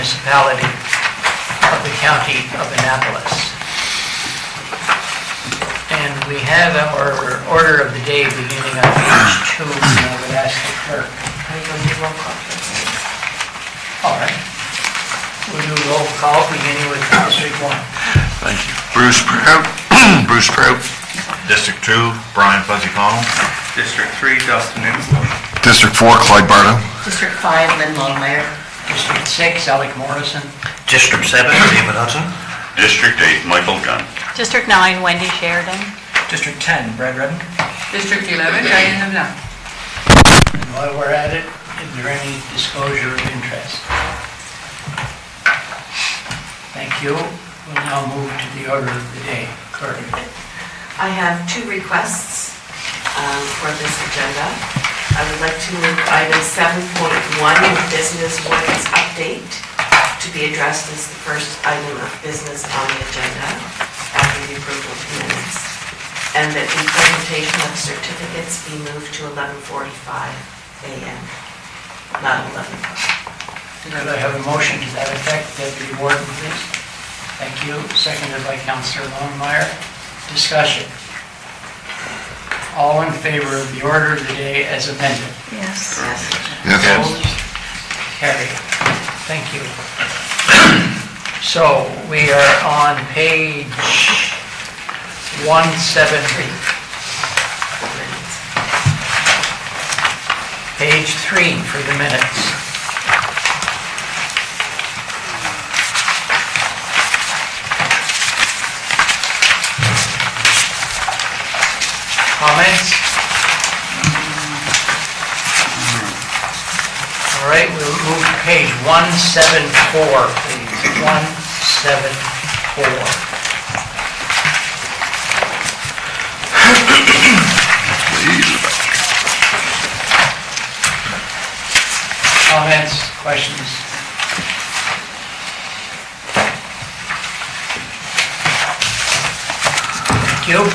municipality of the County of Annapolis. And we have our order of the day beginning on page 2, and I would ask the clerk. Are you going to do roll call? All right. We'll do roll call beginning with District 1. Thank you. Bruce Prout. Bruce Prout. District 2, Brian Fuzzy Connell. District 3, Dustin Inslee. District 4, Clyde Bartow. District 5, Lynn Longmire. District 6, Alec Morrison. District 7, David Hudson. District 8, Michael Gunn. District 9, Wendy Sheridan. District 10, Brad Redden. District 11, Diane Leblanc. And while we're at it, is there any disclosure of interest? Thank you. We'll now move to the order of the day. Clerk. I have 2 requests for this agenda. I would like to move item 7.1, business works update, to be addressed as the first item of business on the agenda after the approval of minutes, and that the presentation of certificates be moved to 11:45 a.m., not 11. Could I have a motion to that effect, Deputy Warden, please? Thank you. Seconded by Councillor Longmire. Discussion. All in favor of the order of the day as amended? Yes. Yes. Yes. Opposed? Carried. Thank you. So we are on page 173. Page 3 for the minutes. Comments? All right, we'll move to page 174, please. 174. Comments, questions? Thank you.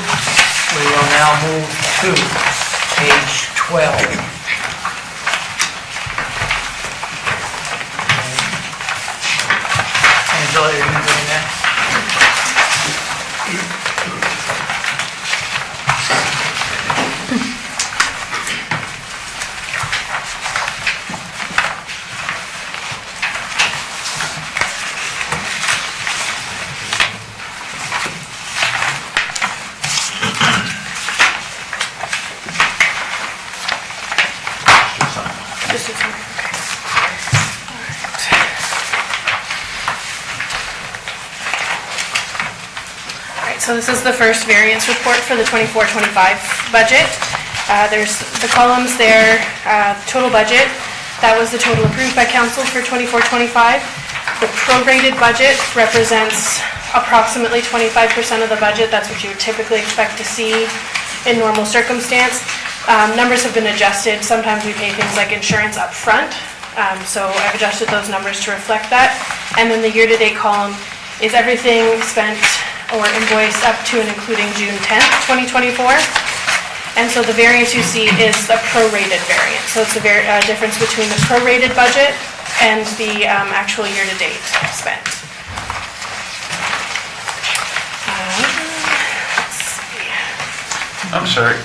We will now move to page 12. Angela, are you doing that? So this is the first variance report for the 24-25 budget. There's the columns there, total budget. That was the total approved by council for 24-25. The prorated budget represents approximately 25% of the budget. That's what you would typically expect to see in normal circumstance. Numbers have been adjusted. Sometimes we pay things like insurance up front. So I've adjusted those numbers to reflect that. And then the year-to-date column is everything spent or invoiced up to and including June 10th, 2024. And so the variance you see is the prorated variance. So it's the difference between the prorated budget and the actual year-to-date spent. Let's see. I'm sorry.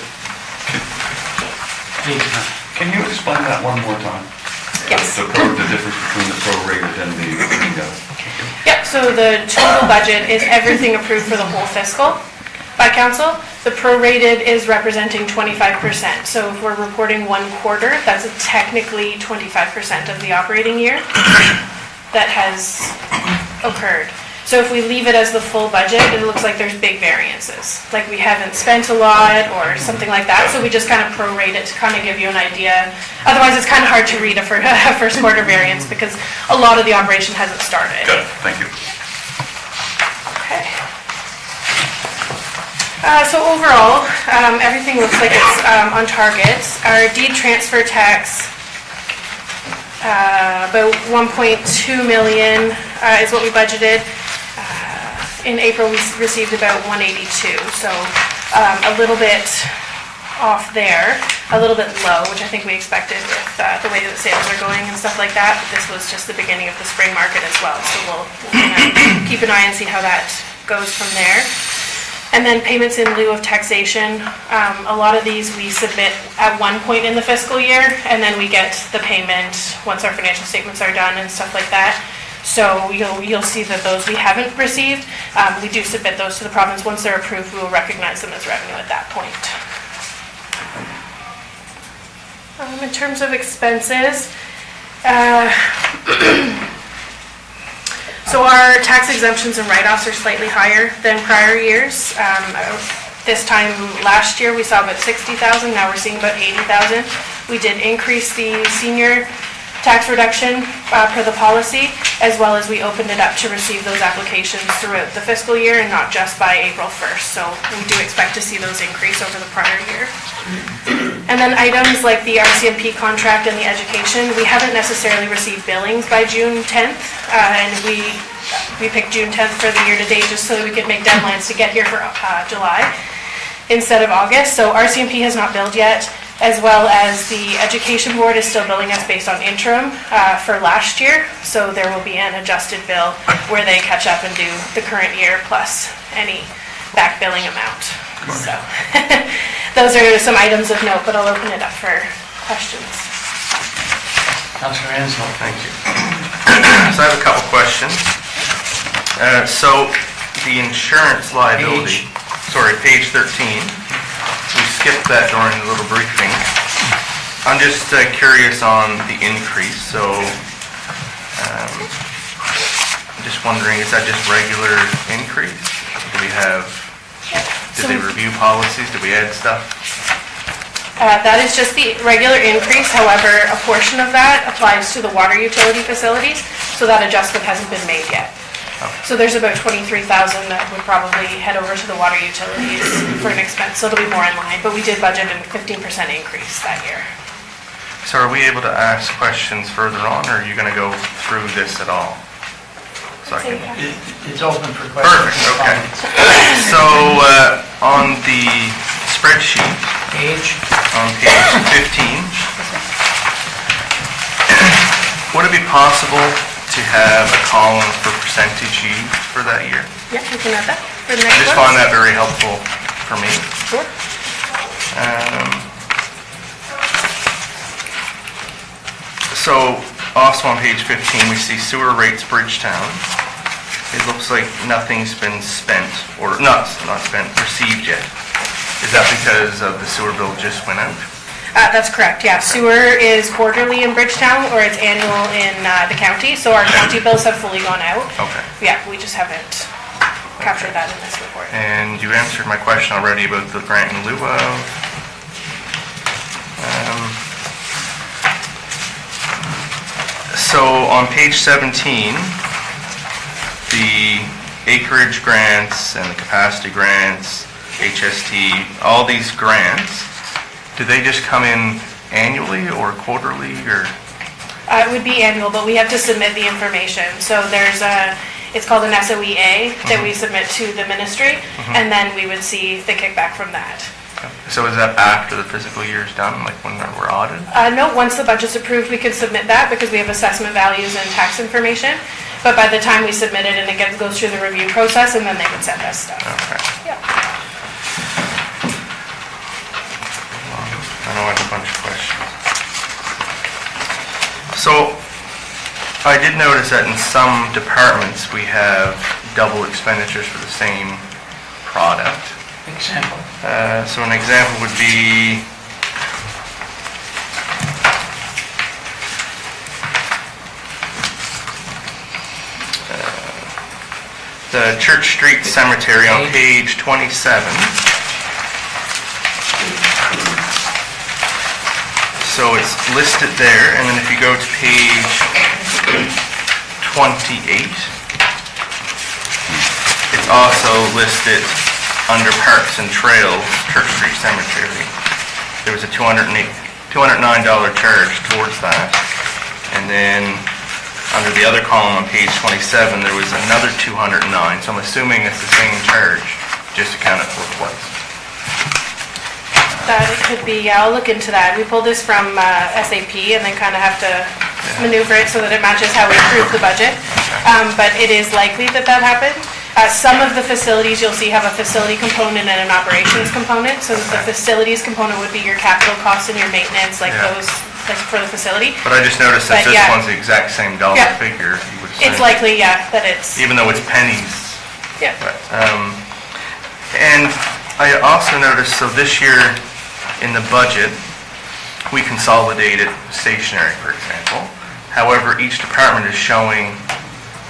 Please. Can you explain that one more time? Yes. The difference between the prorated and the Yep, so the total budget is everything approved for the whole fiscal by council. The prorated is representing 25%. So if we're reporting 1 quarter, that's technically 25% of the operating year that has occurred. So if we leave it as the full budget, it looks like there's big variances. Like we haven't spent a lot or something like that. So we just kind of prorate it to kind of give you an idea. Otherwise, it's kind of hard to read a first quarter variance because a lot of the operation hasn't started. Good, thank you. Okay. So overall, everything looks like it's on target. Our deed transfer tax, about 1.2 million is what we budgeted. In April, we received about 182, so a little bit off there, a little bit low, which I think we expected with the way that sales are going and stuff like that. But this was just the beginning of the spring market as well, so we'll keep an eye and see how that goes from there. And then payments in lieu of taxation, a lot of these we submit at one point in the fiscal year, and then we get the payment once our financial statements are done and stuff like that. So you'll see that those we haven't received. We do submit those to the province. Once they're approved, we will recognize them as revenue at that point. In terms of expenses, so our tax exemptions and write-offs are slightly higher than prior years. This time last year, we saw about 60,000, now we're seeing about 80,000. We did increase the senior tax reduction per the policy, as well as we opened it up to receive those applications throughout the fiscal year and not just by April 1st. So we do expect to see those increase over the prior year. And then items like the RCMP contract and the education, we haven't necessarily received billings by June 10th, and we picked June 10th for the year-to-date just so that we could make deadlines to get here for July instead of August. So RCMP has not billed yet, as well as the Education Board is still billing us based on interim for last year. So there will be an adjusted bill where they catch up and do the current year plus any back billing amount. So those are some items of note, but I'll open it up for questions. Councillor Ansel. Thank you. So I have a couple questions. So the insurance liability, page 13, we skipped that during the little briefing. I'm just curious on the increase, so I'm just wondering, is that just regular increase? Do we have, did they review policies? Did we add stuff? That is just the regular increase. However, a portion of that applies to the water utility facilities, so that adjustment hasn't been made yet. So there's about 23,000 that would probably head over to the water utilities for an expense, so it'll be more in line, but we did budget a 15% increase that year. So are we able to ask questions further on, or are you going to go through this at all? So I can... It's open for questions. Perfect, okay. So on the spreadsheet, on page 15, would it be possible to have a column for percentage used for that year? Yeah, we can add that for the I next just one. find that very helpful for me. Sure. So also on page 15, we see sewer rates Bridgetown. It looks like nothing's been spent, or not spent, received yet. Is that because of the sewer bill just went out? That's correct, yeah. Sewer is quarterly in Bridgetown, or it's annual in the county, so our county bills have fully gone out. Okay. Yeah, we just haven't captured that in this report. And you answered my question already about the grant in lieu of. So on page 17, the acreage grants and the capacity grants, HST, all these grants, do they just come in annually or quarterly, or? It would be annual, but we have to submit the information. So there's it's called an SOEA that we submit to the ministry, and then we would see the kickback from that. So is that after the fiscal year is done, like when we're audited? No, once the budget's approved, we could submit that because we have assessment values and tax information. But by the time we submit it, and it goes through the review process, and then they can send us stuff. Okay. Yeah. I know I have a bunch of questions. So, I did notice that in some departments we have double expenditures for the same product. Example. So an example would be the Church Street Cemetery on page 27. So it's listed there, and then if you go to page 28, it's also listed under Parks and Trails, Church Street Cemetery. There was a $209 charge towards that. And then under the other column on page 27, there was another $209. So I'm assuming it's the same charge, just accounted for twice. That it could be, yeah, I'll look into that. We pulled this from SAP and then kind of have to maneuver it so that it matches how we approve the budget. But it is likely that that happened. Some of the facilities you'll see have a facility component and an operations component. So the facilities component would be your capital costs and your maintenance, like Yeah. those, like for the facility. But I just noticed that But this yeah. one's the exact same dollar Yeah. figure. You would It's assume. likely, yeah, that it's, Even though it's pennies. yeah. But, and I also noticed, so this year in the budget, we consolidated stationery, for example. However, each department is showing,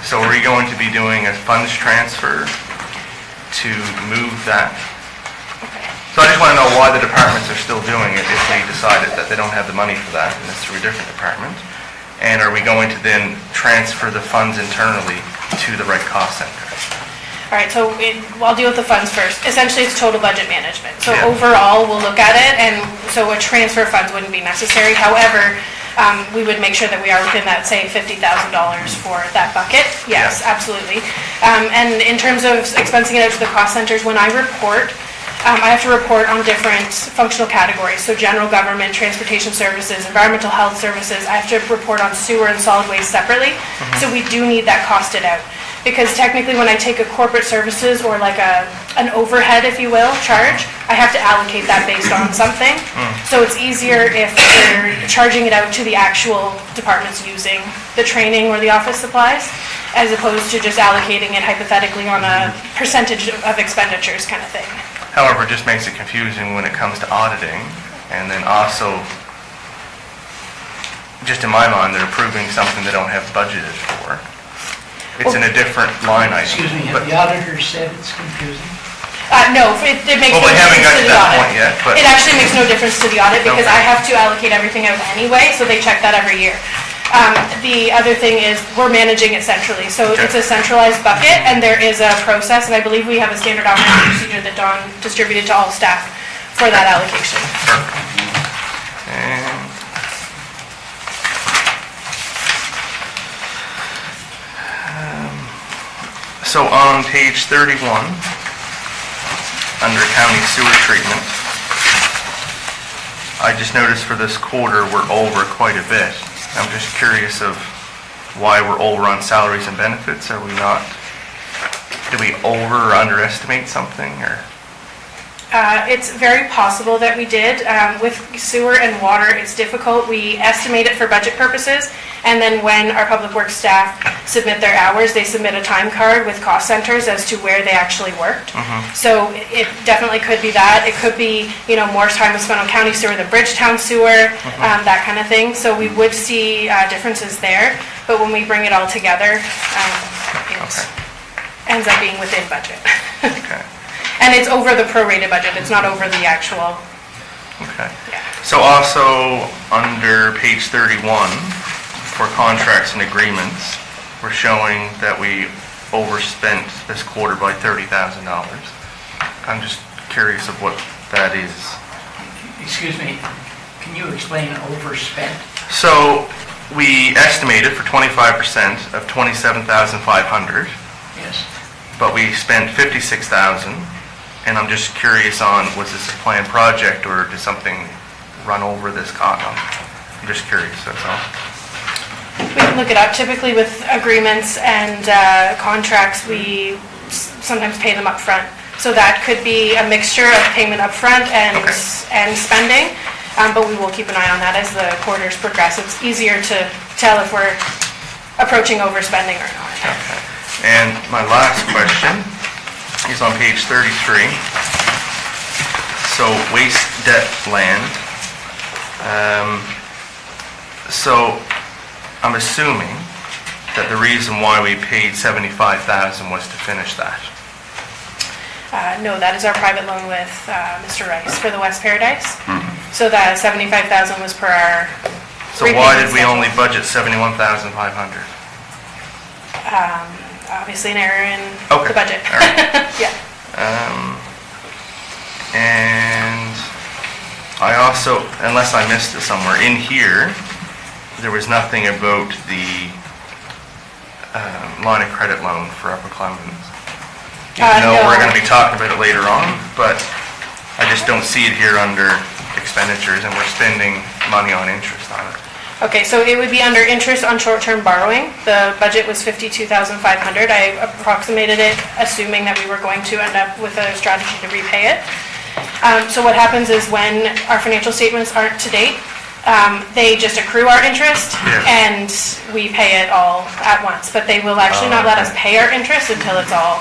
so are we going to be doing a funds transfer to move that? So I just want to know why the departments are still doing it if they decided that they don't have the money for that and it's through a different department. And are we going to then transfer the funds internally to the right cost center? All right, so I'll deal with the funds first. Essentially, it's total budget management. So Yeah. overall, we'll look at it, and so a transfer of funds wouldn't be necessary. However, we would make sure that we are within that, say, $50,000 for that bucket. Yes, Yeah. absolutely. And in terms of expensing it out to the cost centers, when I report, I have to report on different functional categories. So general government, transportation services, environmental health services. I have to report on sewer and solid waste separately. So we do need that costed out. Because technically, when I take a corporate services or like an overhead, if you will, charge, I have to allocate that based on something. So it's easier if they're charging it out to the actual departments using the training or the office supplies, as opposed to just allocating it hypothetically on a percentage of expenditures kind of thing. However, it just makes it confusing when it comes to auditing, and then also, just in my mind, they're approving something they don't have budgeted for. It's in a different line item. Excuse me, but- have the auditor said it's confusing? No, it makes Well, no we haven't difference got to to the that audit. point yet, but- It actually makes no difference to the audit because Okay. I have to allocate everything out anyway, so they check that every year. The other thing is we're managing it centrally, so Okay. it's a centralized bucket and there is a process, and I believe we have a standard operating procedure that Dawn distributed to all staff for that allocation. And so on page 31, under county sewer treatment, I just noticed for this quarter, we're over quite a bit. I'm just curious of why we're over on salaries and benefits. Are we not, did we over or underestimate something, or? It's very possible that we did. With sewer and water, it's difficult. We estimate it for budget purposes, and then when our public works staff submit their hours, they submit a time card with cost centers as to where they actually worked. So it definitely could be that. It could be, more time was spent on county sewer than Bridgetown sewer, that kind of thing. So we would see differences there, but when we bring it all together, it ends up being within budget. Okay. And it's over the prorated budget, it's not over the actual, Okay. yeah. So also, under page 31, for contracts and agreements, we're showing that we overspent this quarter by $30,000. I'm just curious of what that is. Excuse me, can you explain overspent? So, we estimated for 25% of $27,500, Yes. but we spent $56,000, and I'm just curious on, was this a planned project, or did something run over this cost? I'm just curious, that's all. We can look it up. Typically with agreements and contracts, we sometimes pay them up front. So that could be a mixture of payment up front and spending, but we will keep an eye on that as the quarters progress. It's easier to tell if we're approaching overspending or not. Okay. And my last question is on page 33. So waste debt land. So I'm assuming that the reason why we paid $75,000 was to finish that. No, that is our private loan with Mr. Rice for the West Paradise. So that 75,000 was per our So why did repayment we schedule. only budget $71,500? Obviously an error in Okay. the budget. All right. Yeah. And I also, unless I missed it somewhere, in here, there was nothing about the line of credit loan for Upper Clemens. Even though we're No. going to be talking about it later on, but I just don't see it here under expenditures, and we're spending money on interest on it. Okay, so it would be under interest on short-term borrowing. The budget was 52,500. I approximated it, assuming that we were going to end up with a strategy to repay it. So what happens is when our financial statements aren't to date, they just accrue our interest and we pay it all at once. But they will actually not let us pay our interest until it's all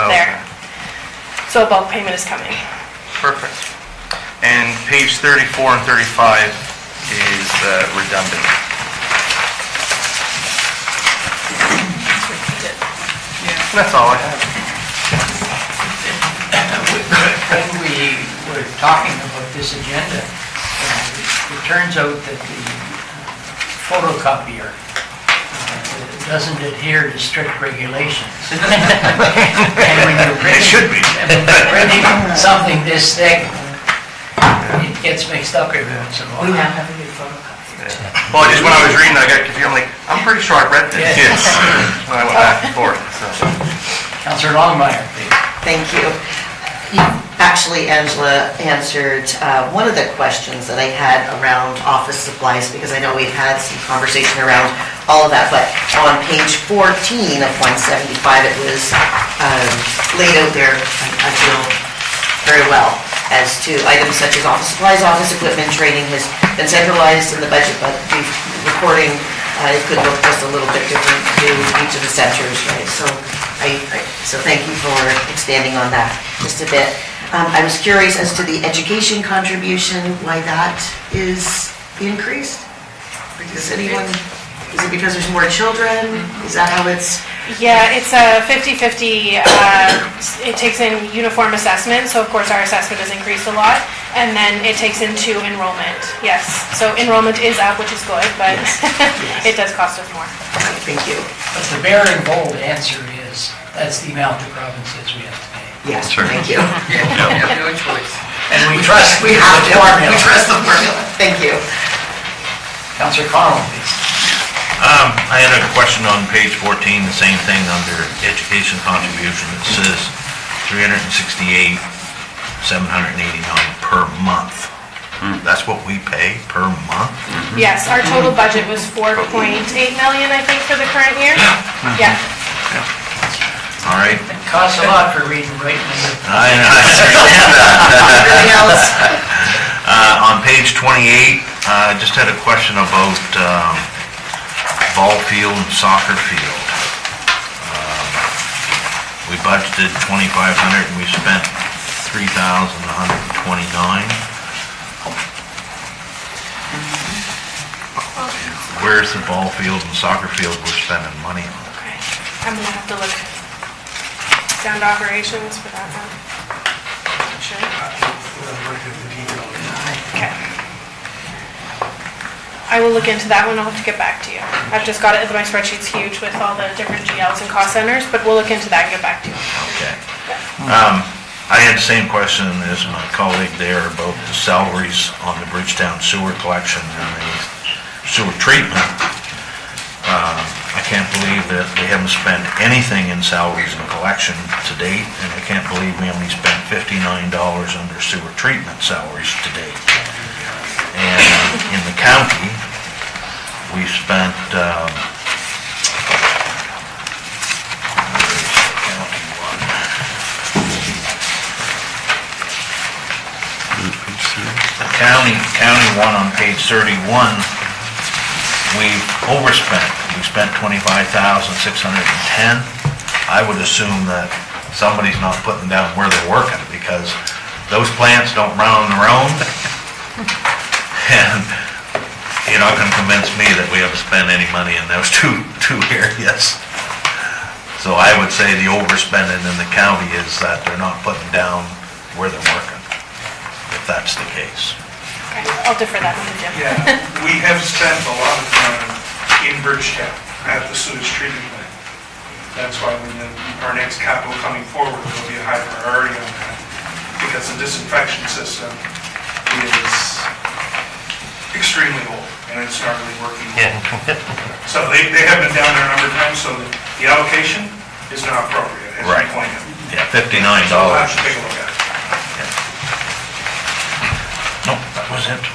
there. So a bulk payment is coming. Perfect. And page 34 and 35 is redundant. That's all I have. When we were talking about this agenda, it turns out that the photocopier doesn't adhere to strict regulations. And when you're printing something this thick, it gets mixed up every once in a while. We now have a new photocopier. Well, just when I was reading, I got confused. I'm like, I'm pretty sure I read this. Yes. When I went back and forth, so. Councillor Longmire, please. Thank you. Actually, Angela answered one of the questions that I had around office supplies, because I know we've had some conversation around all of that, but on page 14 of 175, it was laid out there, I feel, very well, as to items such as office supplies, office equipment, training has been centralized in the budget, but the reporting, it could look just a little bit different to each of the centers, right? So so thank you for expanding on that just a bit. I was curious as to the education contribution, why that is increased? Is it because there's more children? Is that how it's? Yeah, it's a 50-50, it takes in uniform assessment, so of course our assessment has increased a lot, and then it takes into enrollment, yes. So enrollment is up, which is good, but it does cost us more. Thank you. But the bare and bold answer is, that's the amount the province says we have to pay. Yes, thank you. No choice. And we trust We have the to, formula. we trust the formula. Thank you. Councillor Cotw, please. I had a question on page 14, the same thing under education contribution. It says 368, 789 per month. That's what we pay per month? Yes, our total budget was 4.8 million, I think, for the current year. Yeah. All right. It costs a lot for reading and writing. I understand that. Anything else? On page 28, I just had a question about ball field and soccer field. We budgeted 2,500 and we spent 3,129. Where's the ball field and soccer field we're spending money on? Okay, I'm gonna have to look down to operations for that one. Sure. Okay. I will look into that one, I'll have to get back to you. I've just got it, my spreadsheet's huge with all the different GLs and cost centers, but we'll look into that and get back to you. Okay. I had the same question as my colleague there about the salaries on the Bridgetown sewer collection and the sewer treatment. I can't believe that we haven't spent anything in salaries and collection to date, and I can't believe we only spent $59 under sewer treatment salaries to date. And in the county, we spent, county one on page 31, we've overspent. We spent $25,610. I would assume that somebody's not putting down where they're working, because those plants don't run on their own. And you're not gonna convince me that we haven't spent any money in those two areas. So I would say the overspending in the county is that they're not putting down where they're working, if that's the case. Okay, I'll defer that one to Jim. Yeah, we have spent a lot of time in Bridgetown at the sewage treatment plant. That's why when our next capital coming forward, there'll be a high priority on that, because the disinfection system is extremely old, and it's not really working well. So they have been down there a number of times, so the allocation is not appropriate, as you Right. pointed out. Yeah, $59. So we'll have to take a look at it. was it.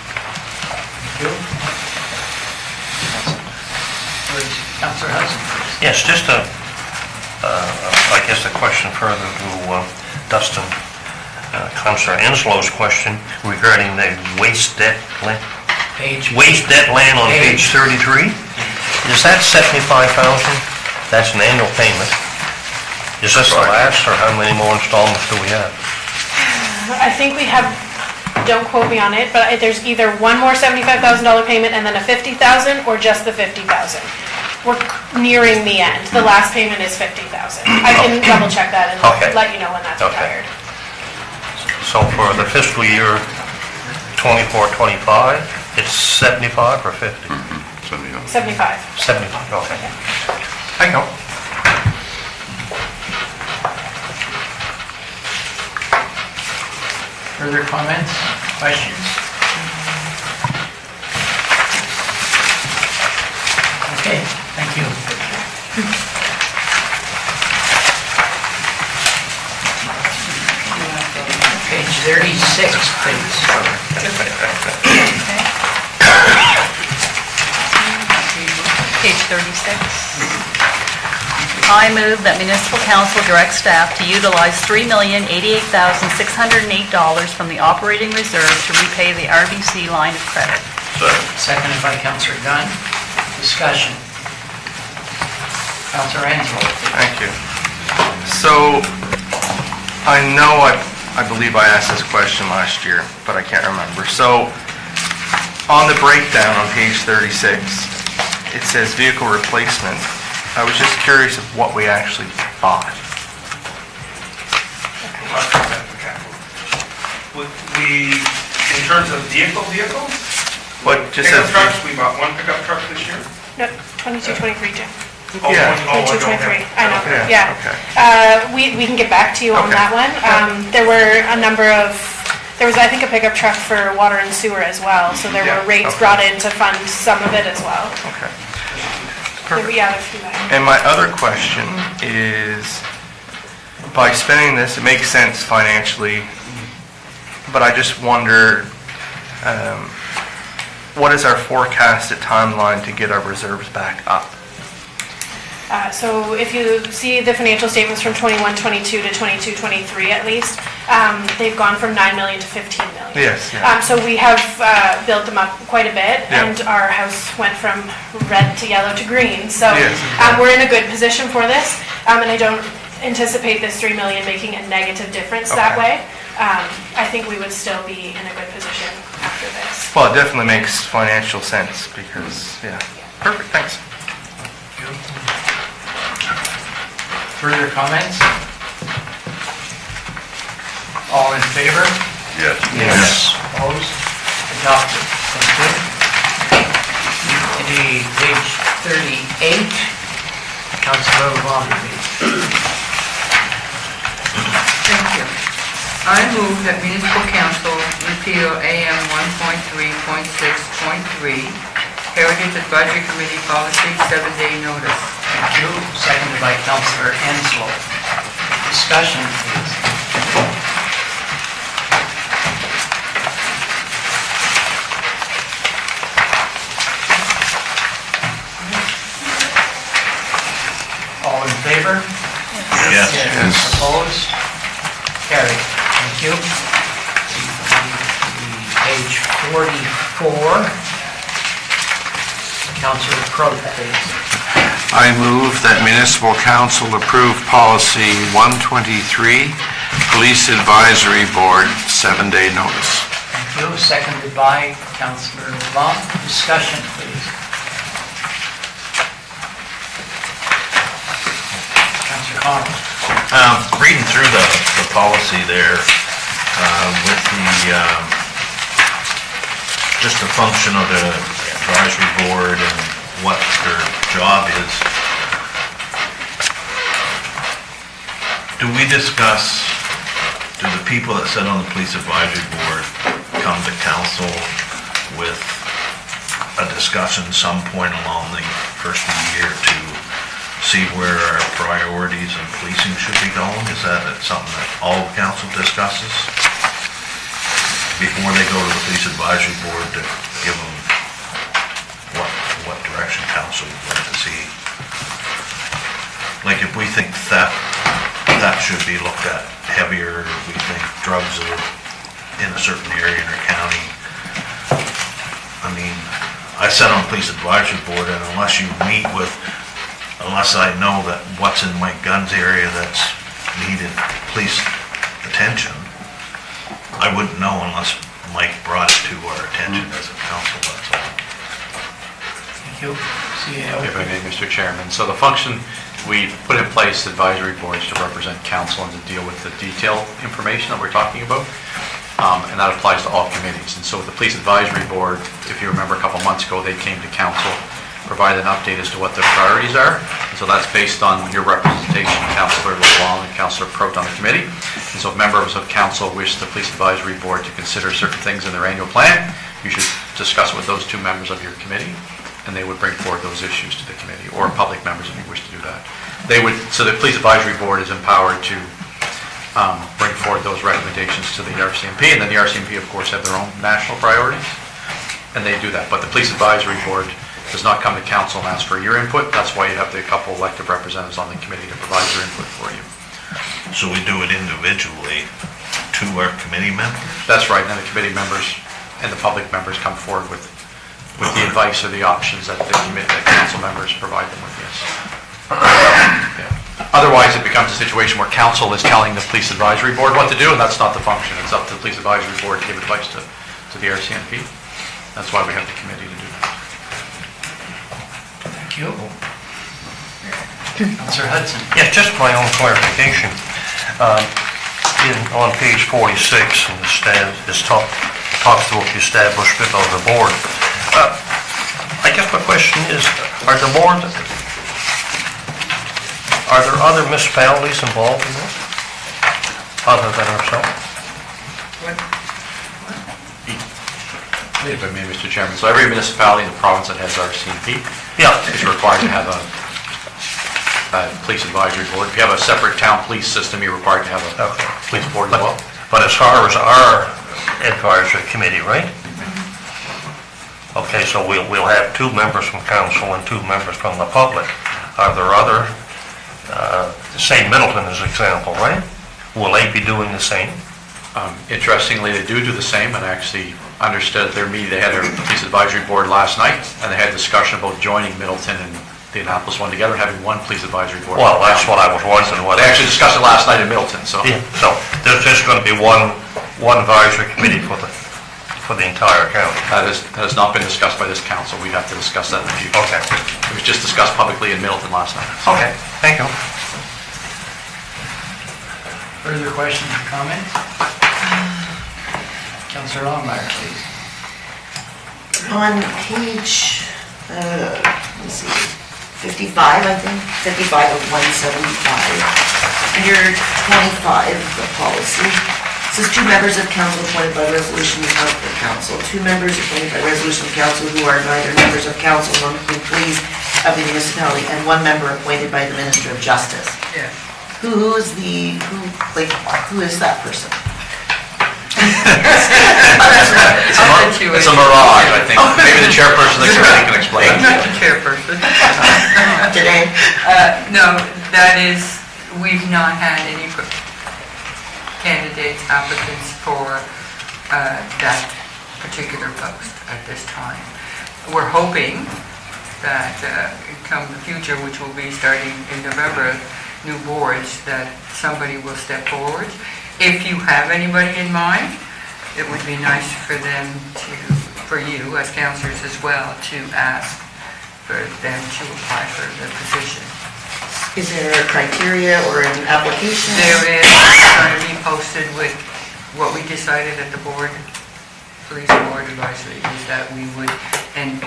Councillor Hudson first. Yes, just I guess a question further to Dustin, Councillor Enslow's question regarding the waste debt land on page 33. Is that 75,000? That's an annual payment. Is this the last, or how many more installments do we have? I think we have, don't quote me on it, but there's either one more $75,000 payment and then a $50,000, or just the $50,000. We're nearing the end. The last payment is $50,000. I can double check that and Okay. let you know when that's Okay. retired. So for the fiscal year 24-25, it's 75 or 50? 75. 75, okay. Thank you. Further comments, questions? Okay, thank you. Page 36, please. Page 36. I move that municipal council direct staff to utilize $3,088,608 from the operating reserve to repay the RBC line of credit. Seconded by Councillor Gunn. Discussion. Councillor Ansel. Thank you. So, I know I believe I asked this question last year, but I can't remember. So, on the breakdown on page 36, it says vehicle replacement. I was just curious of what we actually bought. In terms of vehicles? What just Pickup says... trucks, we bought one pickup truck this year. No, 22, 23, Jim. Yeah. 22, 23, I know, Yeah, yeah. okay. We can get back to you on Okay. that one. There were a number of, there was, I think, a pickup truck for water and sewer as well, so there Yeah, were rates okay. brought in to fund some of it as well. Okay. Yeah, a few items. And my other question is, by spending this, it makes sense financially, but I just wonder, what is our forecasted timeline to get our reserves back up? So if you see the financial statements from 21-22 to 22-23 at least, they've gone from 9 million to 15 million. Yes, yeah. So we have built them up quite a bit, Yeah. and our house went from red to yellow to green. So Yes. we're in a good position for this, and I don't anticipate this 3 million making a negative difference that Okay. way. I think we would still be in a good position after this. Well, it definitely makes financial sense because, yeah. Perfect, thanks. Further comments? All in favor? Yes. Yes. Opposed? Adopted. Thank you. Okay, page 38. Councillor Vaughn, please. Thank you. I move that municipal council repeal AM 1.3.6.3, Heritage Advisory Committee Policy 7-day notice. Thank you. Seconded by Councillor Enslow. Discussion, please. All in favor? Yes. Opposed? Carried. Thank you. Page 44. Councillor Cotw, please. I move that municipal council approve policy 123, police advisory board, 7-day notice. Thank you. Seconded by Councillor Vaughn. Discussion, please. Councillor Connell. Reading through the policy there, with the, just the function of the advisory board and what their job is, do we discuss, do the people that sit on the police advisory board come to council with a discussion some point along the first of the year to see where our priorities in policing should be going? Is that something that all council discusses? before they go to the police advisory board to give them what direction council would like to see. Like if we think theft should be looked at heavier, if we think drugs are in a certain area in our county. I mean, I sat on police advisory board, and unless I know that what's in Mike Gunn's area that's needed police attention, I wouldn't know unless Mike brought it to our attention as a council, that's all. Thank you. If I may, Mr. Chairman. So the function, we put in place advisory boards to represent council and to deal with the detailed information that we're talking about. And that applies to all committees. And so with the police advisory board, if you remember a couple months ago, they came to council, provided an update as to what their priorities are. And so that's based on your representation, Councillor LeBlanc and Councillor Prout on the committee. And so if members of council wish the police advisory board to consider certain things in their annual plan, you should discuss it with those two members of your committee, and they would bring forward those issues to the committee, or public members if you wish to do that. So the police advisory board is empowered to bring forward those recommendations to the RCMP, and then the RCMP, of course, have their own national priorities, and they do that. But the police advisory board does not come to council and ask for your input. That's why you have the couple elected representatives on the committee to provide their input for you. So we do it individually to our committee members? That's right, and then the committee members and the public members come forward with the advice or the options that the committee, that council members provide them with, yes. Yeah. Otherwise, it becomes a situation where council is telling the police advisory board what to do, and that's not the function. It's up to the police advisory board to give advice to the RCMP. That's why we have the committee to do that. Thank you. Councillor Hudson. Yes, just my own clarification. On page 46, and this talks about the establishment of the board. I guess my question is, are there other municipalities involved in this, other than ourselves? If I may, Mr. Chairman, so every municipality in the province that has RCMP is required to have a police advisory board. If you have a separate town police system, you're required to have a police board as well. But as far as our advisory committee, right? Okay, so we'll have 2 members from council and 2 members from the public. Are there other, say Middleton as an example, right? Will they be doing the same? Interestingly, they do the same, and I actually understood at their meeting, they had their police advisory board last night, and they had discussion about joining Middleton and the Annapolis one together and having one police advisory board. Well, that's what I was wondering. They actually discussed it last night in Middleton, so. Yeah, so there's just going to be one advisory committee for the entire county? That has not been discussed by this council. We'd have to discuss that in the future. Okay. It was just discussed publicly in Middleton last night. Okay, thank you. Further questions or comments? Councillor Longmire, please. On page, let's see, 55, I think, 55 of 175, under 25, the policy, it says 2 members of council appointed by resolution of the council, 2 members appointed by resolution of council who are neither members of council nor employees of the municipality, and 1 member appointed by the Minister of Justice. Yeah. Who is that person? It's a mirage, I think. Maybe the chairperson of the committee can explain. I'm not the chairperson. Today? No, that is, we've not had any candidates, applicants for that particular post at this time. We're hoping that come the future, which will be starting in November, new boards, that somebody will step forward. If you have anybody in mind, it would be nice for them for you as councillors as well, to ask for them to apply for the position. Is there a criteria or an application? There is going to be posted with what we decided at the board, police board advisory, is that we would, and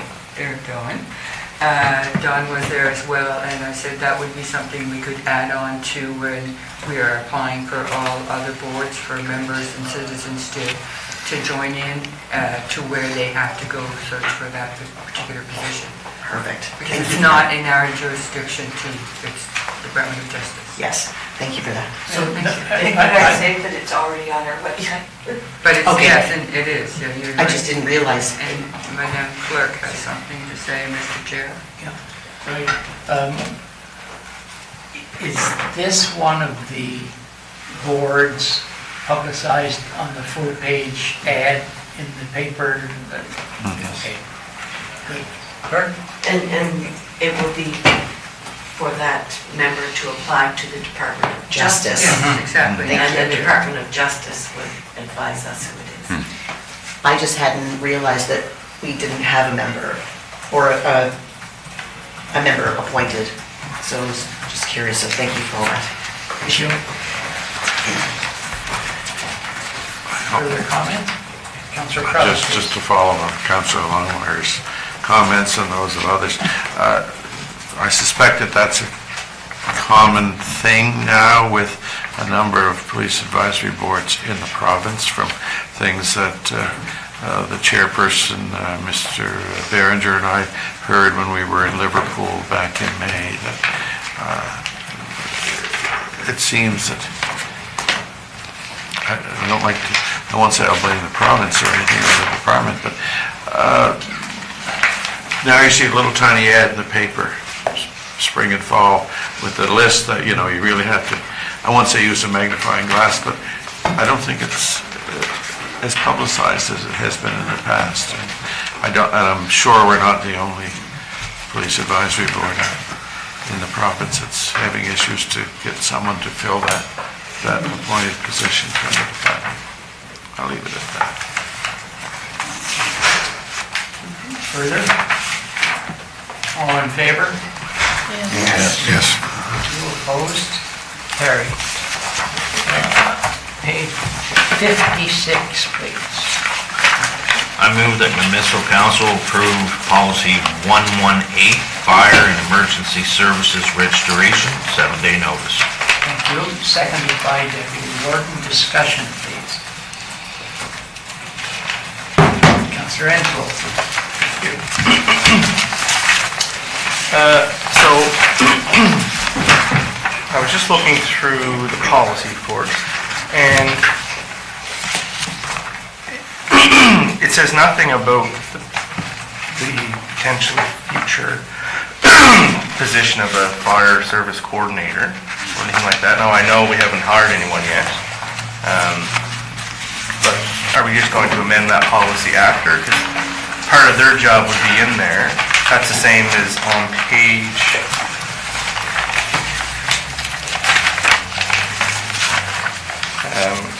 Don was there as well, and I said that would be something we could add on to when we are applying for all other boards for members and citizens to join in, to where they have to go search for that particular position. Perfect. Because it's not in our jurisdiction it's Department of Justice. Yes. Thank you for that. So, Can I say that it's already on our website? But it's, Okay. yes, and it is, yeah, you're I just right. didn't realize. And Madam Clerk has something to say, Mr. Chair. right, is this one of the boards publicized on the full-page ad in the paper? Okay, good. Kurt? And it will be for that member to apply to the Department of Justice. Justice. Exactly. Thank And you. the Department of Justice would advise us who it is. I just hadn't realized that we didn't have a member, or a member appointed, so I was just curious, so thank you for all that. Issue? Further comment? Councillor Crouch? Just to follow on Councillor Longmire's comments and those of others, I suspect that that's a common thing now with a number of police advisory boards in the province, from things that the chairperson, Mr. Behringer, and I heard when we were in Liverpool back in May, that it seems that, I don't like to, I won't say I'll blame the province or anything or the department, but now you see a little tiny ad in the paper, spring and fall, with the list that, you know, you really have to, I won't say use a magnifying glass, but I don't think it's as publicized as it has been in the past. And I'm sure we're not the only police advisory board in the province that's having issues to get someone to fill that appointed position from the department. I'll leave it at that. Further? All in favor? Yes. Two opposed? Carried. Page 56, please. I move that municipal council approve policy 118, fire and emergency services registration, 7-day notice. Thank you. Seconded by Deputy Warden. Discussion, please. Councillor Enfield. So, I was just looking through the policy, of course, and it says nothing about the potential future position of a fire service coordinator or anything like that. Now, I know we haven't hired anyone yet, but are we just going to amend that policy after? Because part of their job would be in there. That's the same as on page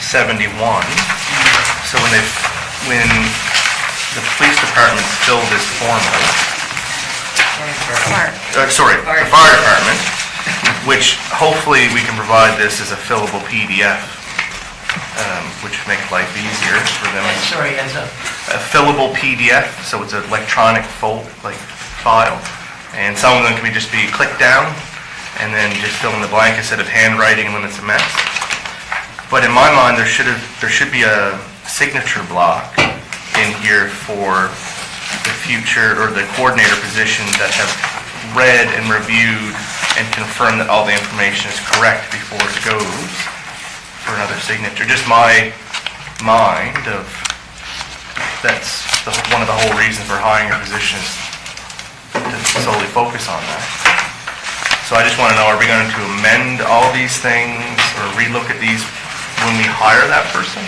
71. So when the police department filled this form out, the fire department, which hopefully we can provide this as a fillable PDF, which would make life easier for them. Sorry, as a Fillable PDF, so it's an electronic file, and some of them can just be clicked down and then just fill in the blank instead of handwriting when it's a mess. But in my mind, there should be a signature block in here for the future or the coordinator position that have read and reviewed and confirmed that all the information is correct before it goes for another signature. Just my mind of that's one of the whole reasons for hiring a position is to solely focus on that. So I just want to know, are we going to amend all these things or relook at these when we hire that person?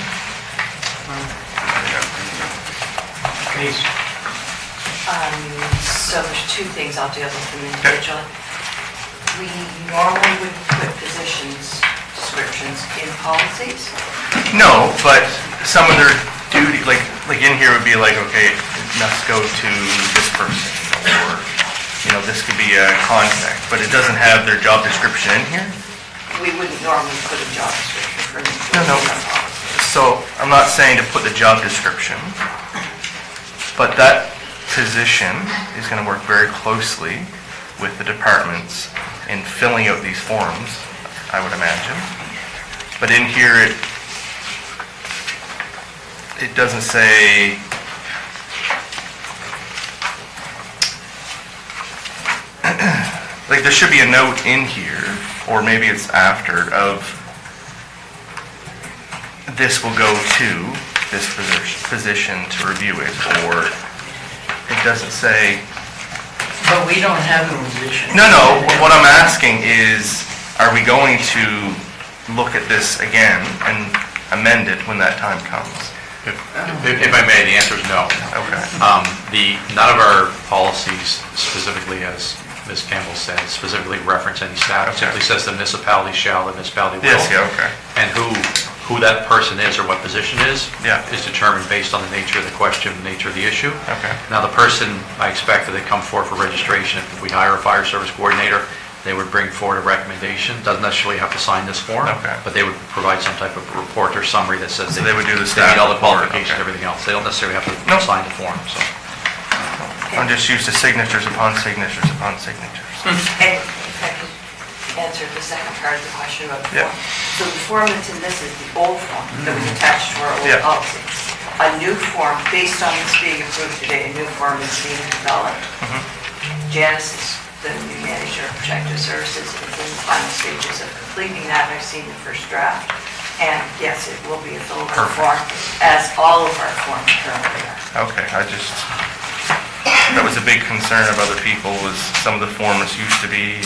please. So there's two things I'll deal with them individually. We normally would put positions descriptions in policies. No, but some of their duty, like in here would be like, okay, it must go to this person, or, this could be a contact, but it doesn't have their job description in here? We wouldn't normally put a job description for an No. employee on policy. So, I'm not saying to put the job description, but that position is going to work very closely with the departments in filling out these forms, I would imagine. But in here, it doesn't say, like, there should be a note in here or maybe it's after, of this will go to this position to review it, or it doesn't say. But we don't have a position. No, what I'm asking is, are we going to look at this again and amend it when that time comes? If I may, the answer is no. Okay. None of our policies specifically, as Ms. Campbell said, specifically reference any status. It simply says the municipality shall, the municipality will. Yes, yeah, okay. And who that person is or what position is determined based on the nature of the question, the nature of the issue. Okay. Now, the person, I expect that they come forward for registration. If we hire a fire service coordinator, they would bring forward a recommendation. Doesn't necessarily have to sign this form, but they would provide some type of report or summary that says So they would do the they meet all the staff report, qualifications, okay. everything else. They don't necessarily have to sign the form, so. I'm just used to signatures upon signatures upon signatures. And if I could answer the second part of the question about the Yeah. form. So the form that's in this is the old form that was attached to our old Yeah. policy. A new form, based on this being approved today, a new form is being developed. Janice is the new manager of protective services, is in the final stages of completing that. I've seen the first draft. And yes, it will be a fillable form, as all of our forms currently are. Okay, that was a big concern of other people, was some of the forms used to be.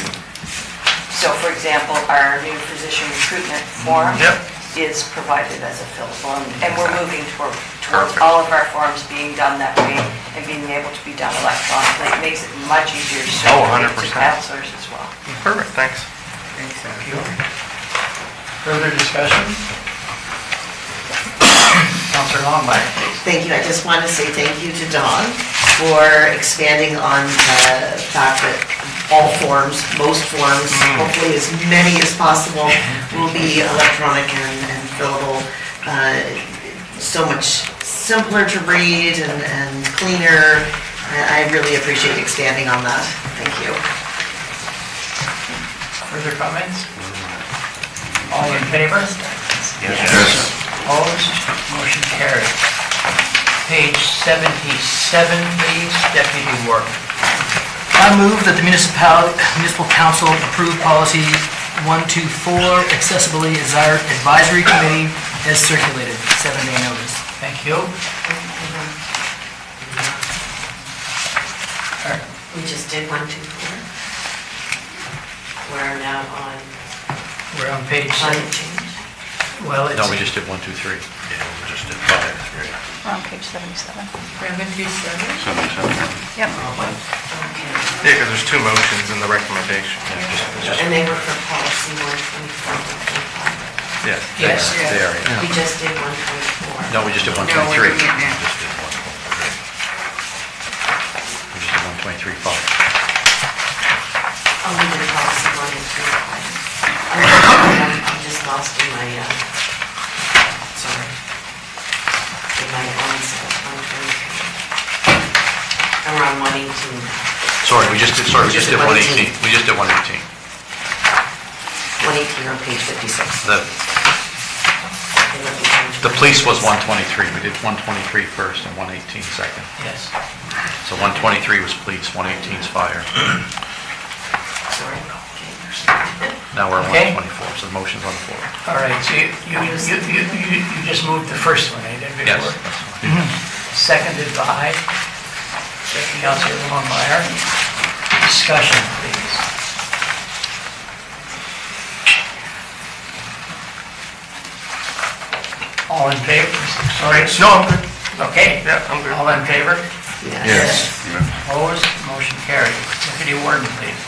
So for example, our new physician recruitment form Yep. is provided as a fillable, and we're moving towards Perfect. all of our forms being done that way and being able to be done electronically. It makes it much easier to Oh, circulate to 100%. counselors as well. Perfect, thanks. Thank you. Further discussion? Councillor Longmire, please. Thank you. I just want to say thank you to Dawn for expanding on the fact that all forms, most forms, hopefully as many as possible, will be electronic and fillable. So much simpler to read and cleaner. I really appreciate expanding on that. Thank you. Further comments? All in favor? Yes. Opposed? Motion carried. Page 77, please, Deputy Warden. I move that the municipal council approve policy 124, accessibility advisory committee as circulated, 7-day notice. Thank you. We just did 1, 2, 4. We're now on We're on page 7. climate change. Well, it's... No, we just did 1, 2, 3. Yeah, we just did 5, 3. We're on page 77. 77? Yep. Yeah, because there's two motions in the recommendation. And they were for policy 124, 125. Yeah. Yes. They are, yeah. We just did 124. No, we just did No, 123. we're doing it now. Just did 1, 3. We just did 123, 5. Oh, we did policy 125. I'm just lost in my, sorry. In my own set, 123. And we're on 118. Sorry, we just did 118. We just did 118. 118 on page 56. The police was 123. We did 123 first and 118 second. Yes. So 123 was police, 118 is fire. Sorry. Now we're on Okay. 124, so the motion's on the floor. All right, so you just moved the first one, eh, didn't you? Yes, that's fine. Seconded by Deputy Councilor Longmire. Discussion, please. All in favor? Sorry. No, I'm good. Okay. Yeah, I'm good. All in favor? Yes. Opposed? Motion carried. Deputy Warden, please.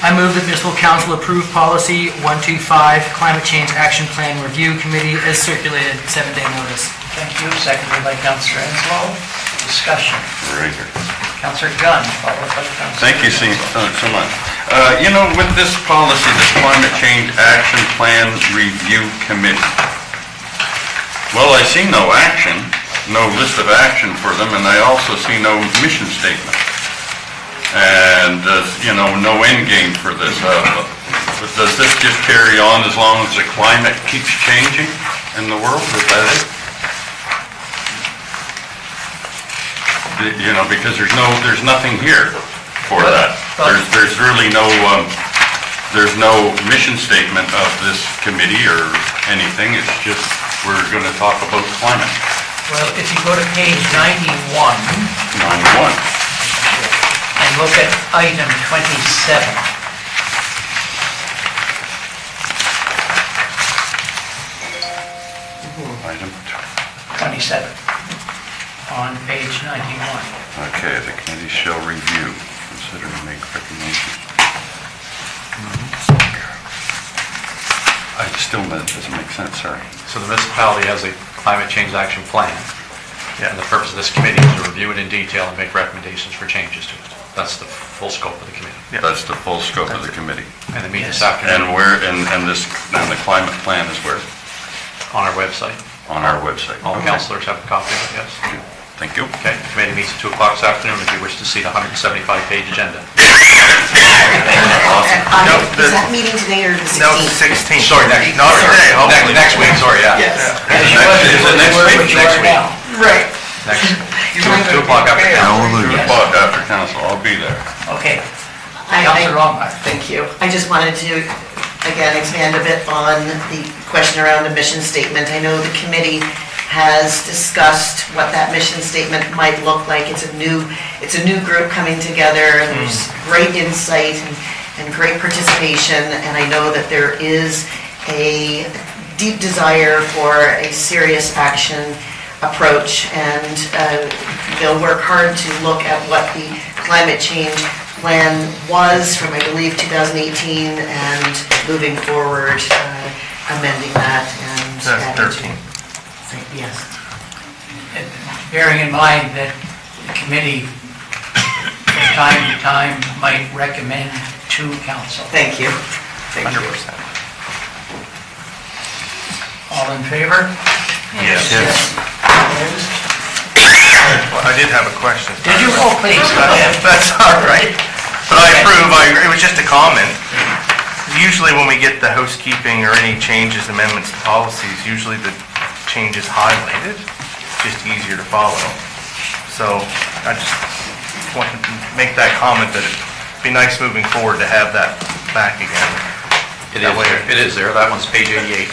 I move that municipal council approve policy 125, climate change action plan review committee as circulated, 7-day notice. Thank you. Seconded by Councilor Enslow. Discussion. Very good. Councilor Gunn, followed by Councilor... Thank you so much. You know, with this policy, the Climate Change Action Plan Review Committee, well, I see no action, no list of action for them, and I also see no mission statement. And, you know, no end game for this. But does this just carry on as long as the climate keeps changing in the world? Is that it? You know, because there's nothing here for that. There's really no there's no mission statement of this committee or anything, it's just, we're gonna talk about climate. Well, if you go to page 91 91. and look at item 27. Item, 27 on page 91. okay, the committee shall review, consider and make recommendations. That doesn't make sense, sorry. So the municipality has a climate change action plan. And the purpose of this committee is to review it in detail and make recommendations for changes to it. That's the full scope of the committee. That's the full scope of the committee. And they meet this Yes. afternoon And where, and the climate plan is where? on our website. On our website. All Okay. councilors have a copy of it, yes. Thank you. Okay, the committee meets at 2 o'clock this afternoon if you wish to see the 175-page agenda. Is that meeting today or the 16th? No, 16. Sorry, next, Not today, hopefully. next week, sorry, yeah. Yes. As you Is was it before you next were week? what you Next are week. now. Right. Next, 2 o'clock after council. Hallelujah. Report after council, I'll be there. Okay. I- Councilor Rothmeyer. Thank you. I just wanted to, again, expand a bit on the question around the mission statement. I know the committee has discussed what that mission statement might look like. It's a new group coming together, and there's great insight and great participation, and I know that there is a deep desire for a serious action approach, and they'll work hard to look at what the climate change plan was from, I believe, 2018, and moving forward, amending that and... That's 13. Yes. Bearing in mind that the committee from time to time might recommend to council. Thank you. Thank you. 100%. All in favor? Yes. Opposed? Well, I did have a question. Did you? Oh, please, go ahead. That's all right. But I approve, it was just a comment. Usually when we get the housekeeping or any changes, amendments to policies, usually the change is highlighted, just easier to follow. So I just wanted to make that comment that it'd be nice moving forward to have that back again. It is there, that one's page 88.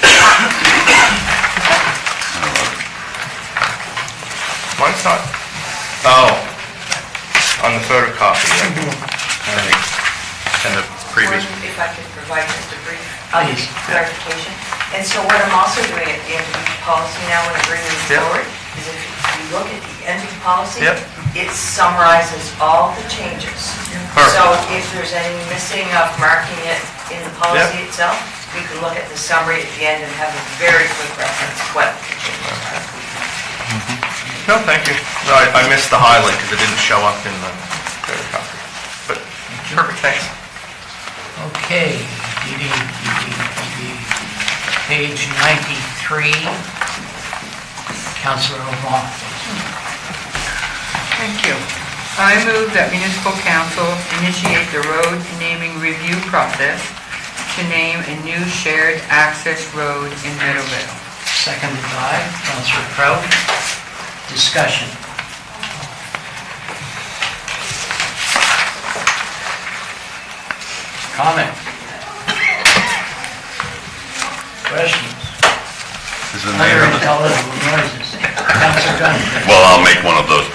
Mine's not, oh, on the photocopy. And the previous, If I could provide just a brief Please. clarification. And so what I'm also doing at the end of each policy now when I bring these Yep. forward is if you look at the end of the policy, Yep. it summarizes all the changes. Perfect. So if there's any missing of marking it in the policy itself, we can look at the summary at the end and have a very quick reference of what the changes are. No, thank you. No, I missed the highlight because it didn't show up in the photocopy. But, perfect, thanks. Okay, page 93, Councilor O'Vaughn. Thank you. I move that municipal council initiate the road naming review process to name a new shared access road in Meadowvale. Seconded by Councilor Crouch. Discussion. Comment? Questions? Is the name Other of the... intelligible noises. Councilor Gunn. Well, I'll make one of those.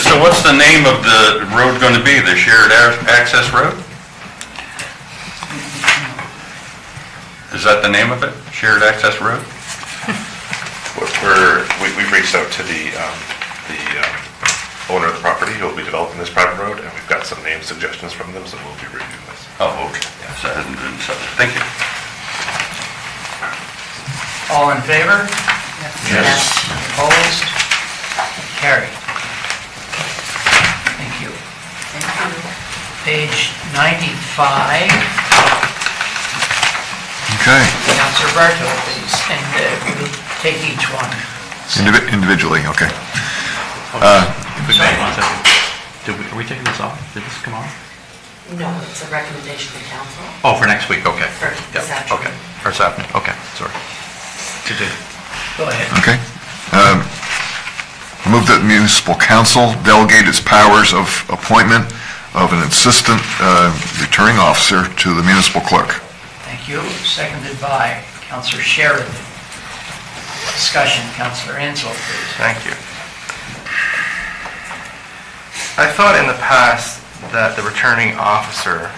So what's the name of the road going to be? The shared access road? Is that the name of it? Shared access road? We've reached out to the owner of the property who will be developing this private road, and we've got some name suggestions from them, so we'll be reviewing this. Oh, okay. So it hasn't been settled. Thank you. All in favor? Yes. Opposed? Carried. Thank you. Page 95, Okay, Councilor Barto, please, and we'll take each one. individually, okay. if we may, 1 second. Are we taking this off? Did this come off? No, it's a recommendation to council. Oh, for next week, okay. For this Yep, afternoon. okay. Or this afternoon, okay, sorry. Continue. Go ahead. Okay. Move that municipal council delegate its powers of appointment of an assistant returning officer to the municipal clerk. Thank you. Seconded by Councillor Sheridan. Discussion, Councillor Ansel, please. Thank you. I thought in the past that the returning officer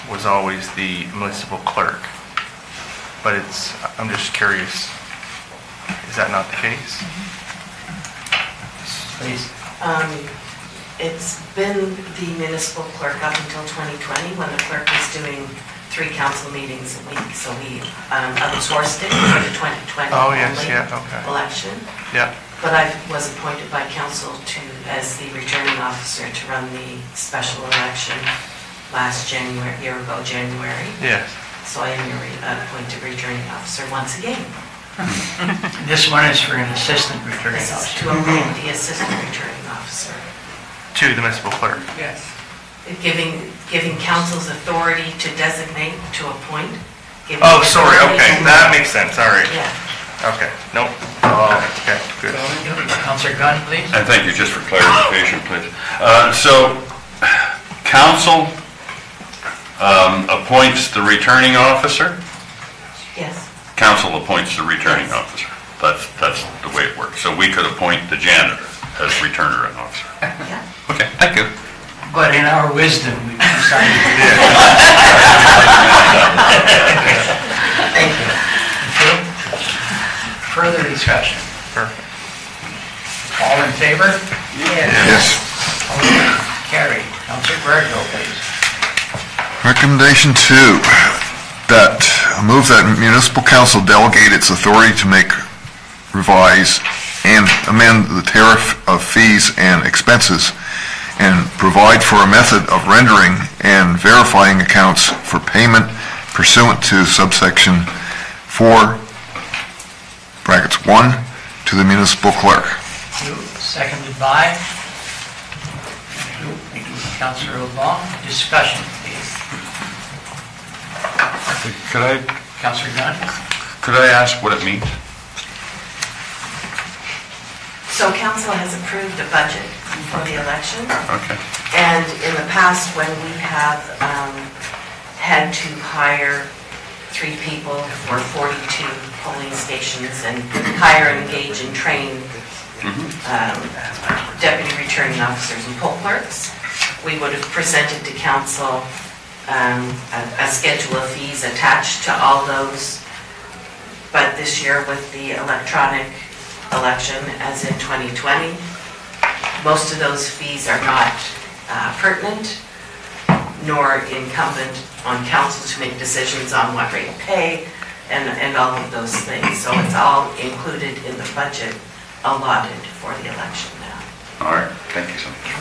was always the municipal clerk, but I'm just curious, is that not the case? Please. It's been the municipal clerk up until 2020, when the clerk was doing 3 council meetings a week, so we outsourced it for the 2020 Oh, yes, only yeah, okay. election. Yeah. But I was appointed by council as the returning officer to run the special election last January, year ago, January. Yes. So I am your appointed returning officer once again. This one is for an assistant returning This is officer. to appoint the assistant returning officer. To the municipal clerk. Yes. Giving council's authority to designate, to appoint. giving Oh, sorry, authority okay, to- that makes sense, all right. Yeah. Okay, nope. Oh, okay, good. Councillor Gunn, please. And thank you, just for clarification, please. So, council appoints the returning officer? Yes. Council appoints the returning officer. That's the way it works. So we could appoint the janitor as returner and officer. Yeah. Okay, thank you. But in our wisdom, we decided to do Thank you. Further discussion. Perfect. All in favor? Yes. Carried. Councillor Bergo, please. Recommendation 2, that move that municipal council delegate its authority to make, revise, and amend the tariff of fees and expenses, and provide for a method of rendering and verifying accounts for payment pursuant to subsection 4, brackets 1, to the municipal clerk. Thank you. Seconded by? Thank you, Councillor LeBlanc. Discussion, please. Councillor Gunn? Could I ask what it means? So council has approved a budget for the election. Okay. And in the past, when we have had to hire 3 people for 42 polling stations and hire and engage and train deputy returning officers and poll clerks, we would have presented to council a schedule of fees attached to all those. But this year with the electronic election, as in 2020, most of those fees are not pertinent nor incumbent on council to make decisions on what rate to pay and all of those things. So it's all included in the budget allotted for the election now. All right, thank you so much.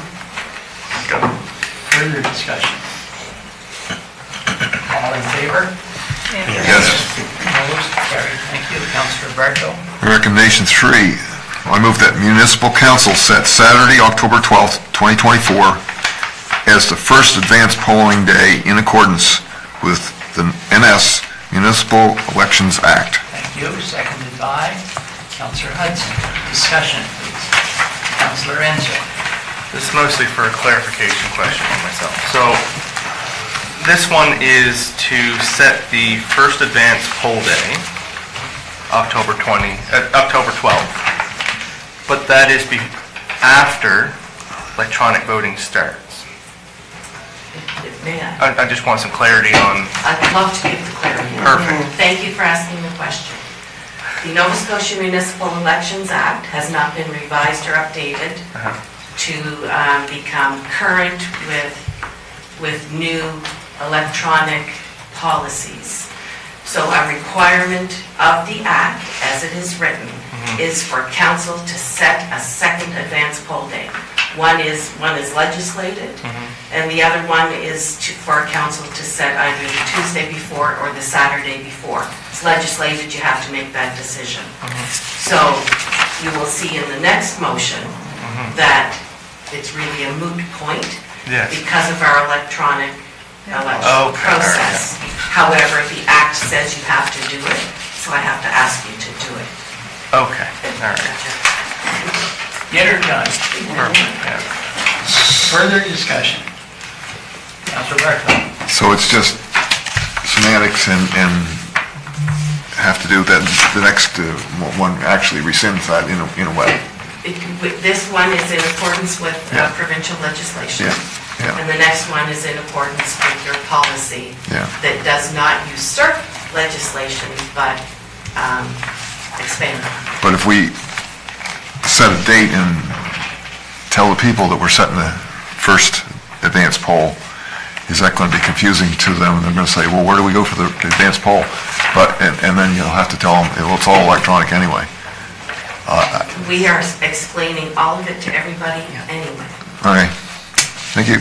Further discussion. All in favor? Yes. Opposed? Carried. Thank you. Councillor Bergo. Recommendation 3, I move that municipal council set Saturday, October 12th, 2024, as the first advance polling day in accordance with the NS Municipal Elections Act. Thank you. Seconded by Councillor Hudson. Discussion, please. Councillor Enzo. This is mostly for a clarification question on myself. So, this one is to set the first advance poll day, October 12th. But that is after electronic voting starts. May I? I just want some clarity on... I'd love to give the clarity. Perfect. Thank you for asking the question. The Nova Scotia Municipal Elections Act has not been revised or updated to become current with new electronic policies. So a requirement of the act, as it is written, is for council to set a second advance poll day. One is legislated, and the other one is for council to set either the Tuesday before or the Saturday before. It's legislated, you have to make that decision. So you will see in the next motion that it's really a moot point because of our electronic election process. However, the act says you have to do it, so I have to ask you to do it. Okay, all right. Get her done. Perfect, yeah. Further discussion. Councilor Bartley. So it's just semantics and have to do that, the next one actually rescinds that in a way. This one is in accordance with provincial legislation. Yeah. And the next one is in accordance with your policy Yeah. that does not usurp legislation, but expand it. But if we set a date and tell the people that we're setting the first advance poll, is that going to be confusing to them? They're going to say, well, where do we go for the advance poll? But, and then you'll have to tell them, well, it's all electronic anyway. We are explaining all of it to everybody anyway. Okay, thank you.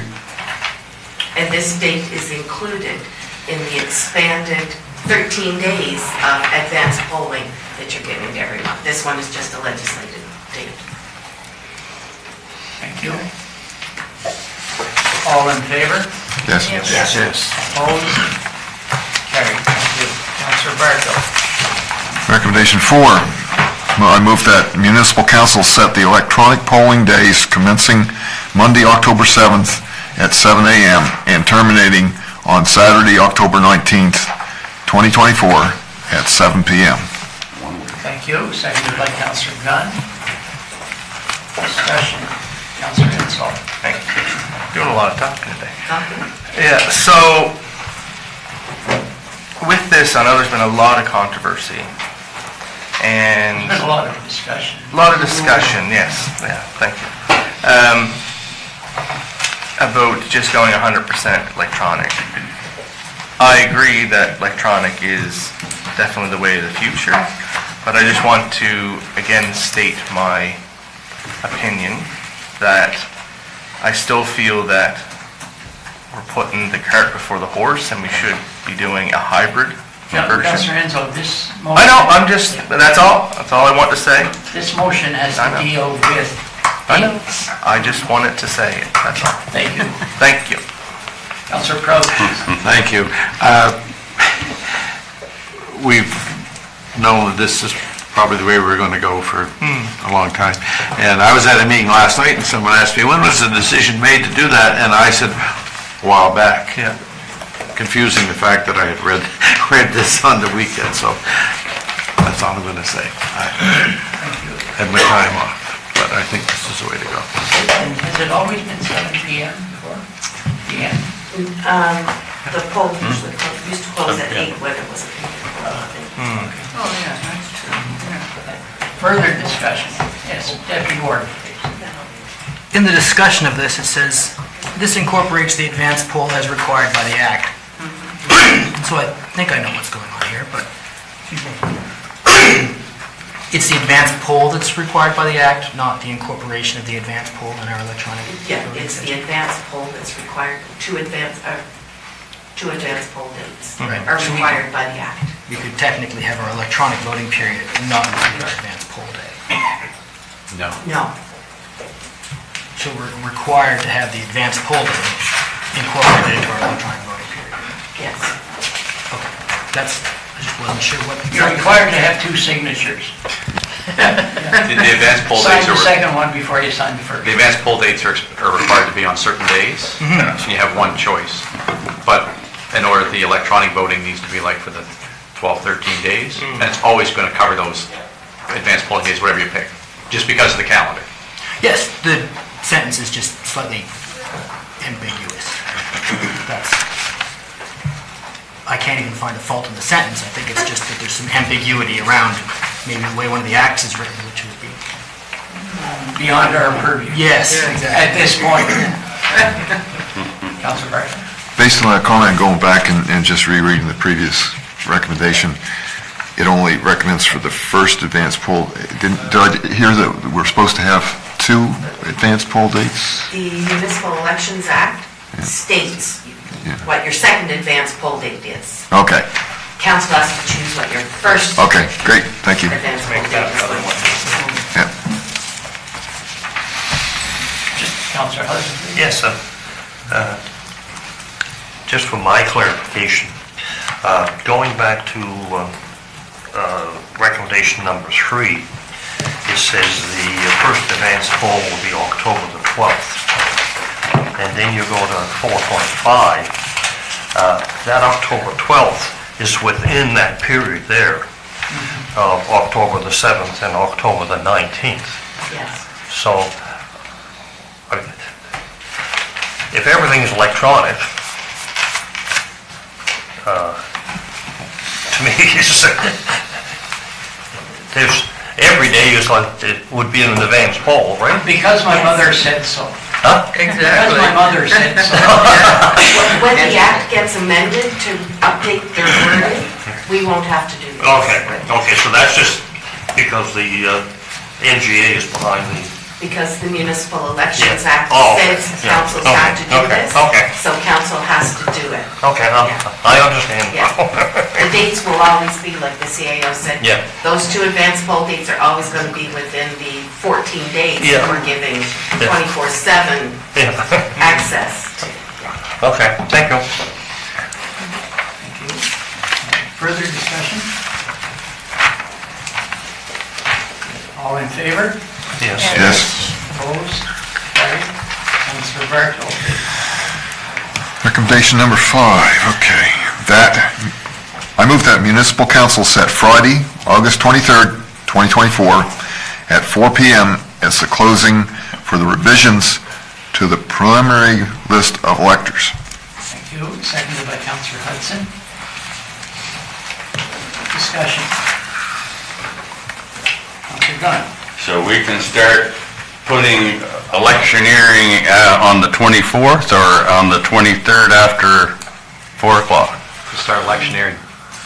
And this date is included in the expanded 13 days of advance polling that you're giving to everyone. This one is just a legislative date. Thank you. All in favor? Yes. Yes. Opposed? Carried. Thank you. Councilor Barto. Recommendation 4, I move that municipal council set the electronic polling days commencing Monday, October 7th at 7 a.m. and terminating on Saturday, October 19th, 2024 at 7 p.m. Thank you. Seconded by Councilor Gunn. Discussion. Councilor Hinsel. Thank you. Doing a lot of talking today. Yeah, so with this, I know there's been a lot of controversy and There's been a lot of discussion. a lot of discussion, yes, yeah, thank you. About just going 100% electronic. I agree that electronic is definitely the way of the future, but I just want to again state my opinion that I still feel that we're putting the cart before the horse and we should be doing a hybrid version. Councilor Hinsel, this I know, that's all I want to say. This motion has to deal with I know. dates. I just wanted to say it, that's all. Thank you. Thank you. Councilor Crouch. Thank you. We've known that this is probably the way we're going to go for a long time. And I was at a meeting last night and someone asked me, when was the decision made to do that? And I said, a while back. Yeah. Confusing the fact that I had read this on the weekend, so that's all I'm going to say. I had my time off, but I think this is the way to go. And has it always been 7 p.m. before? The end? The poll usually used to close at 8 when it was a Oh, yeah, that's true, yeah. Further discussion? Yes, Deputy Warden, please. In the discussion of this, it says, this incorporates the advance poll as required by the Act. So I think I know what's going on here, but it's the advance poll that's required by the Act, not the incorporation of the advance poll in our electronic. Yeah, it's the advance poll that's required, two advance poll dates Right. are required by the Act. We could technically have our electronic voting period and not include our advance poll day. No. No. So we're required to have the advance poll day incorporated into our electronic voting period. Yes. Okay, I just wasn't sure what. You're required to have 2 signatures. The advance poll Sign dates the are, second one before you sign the first. the advance poll dates are required to be on certain days, so you have one choice. But in order, the electronic voting needs to be like for the 12, 13 days, and it's always going to cover those advance polling days, whatever you pick, just because of the calendar. Yes, the sentence is just slightly ambiguous. I can't even find a fault in the sentence. I think it's just that there's some ambiguity around maybe the way one of the acts is written, which would be... Beyond our purview. Yes, exactly. At this point. Councilor Barton. Based on that comment, going back and just rereading the previous recommendation, it only recommends for the first advance poll. Did I hear that we're supposed to have 2 advance poll dates? The Municipal Elections Act states what your second advance poll date is. Okay, Council has to choose what your first okay, great, thank you. advance poll date is. Yeah. Councilor Hudson. Yes, just for my clarification, going back to recommendation number 3, it says the first advance poll will be October the 12th. and then you go to 4.5, that October 12th is within that period there, of October the 7th and October the 19th. Yes. So, if everything is electronic, to me, every day is like, it would be an advance poll, right? Because my mother said so. Huh? Because my mother said so. When the act gets amended to update their wording, we won't have to do this. Okay, so that's just because the NGA is behind the... Because the Municipal Elections Act Oh, says yeah. councils have to do Okay, this. okay. So council has to do it. Okay, I understand. Yeah. The dates will always be, like the CAO said. Yeah. Those two advance poll dates are always going to be within the 14 days Yeah. that we're giving Yeah. 24/7 Yeah. access to. Okay, thank you. Thank you. Further discussion? All in favor? Yes. Yes. Opposed? Carried. Councilor Barto. Recommendation number 5, okay. I move that municipal council set Friday, August 23rd, 2024, at 4 PM as the closing for the revisions to the preliminary list of electors. Thank you. Seconded by Councilor Hudson. Discussion. Councilor Gunn. So we can start putting electioneering on the 24th or on the 23rd after 4 o'clock? To start electioneering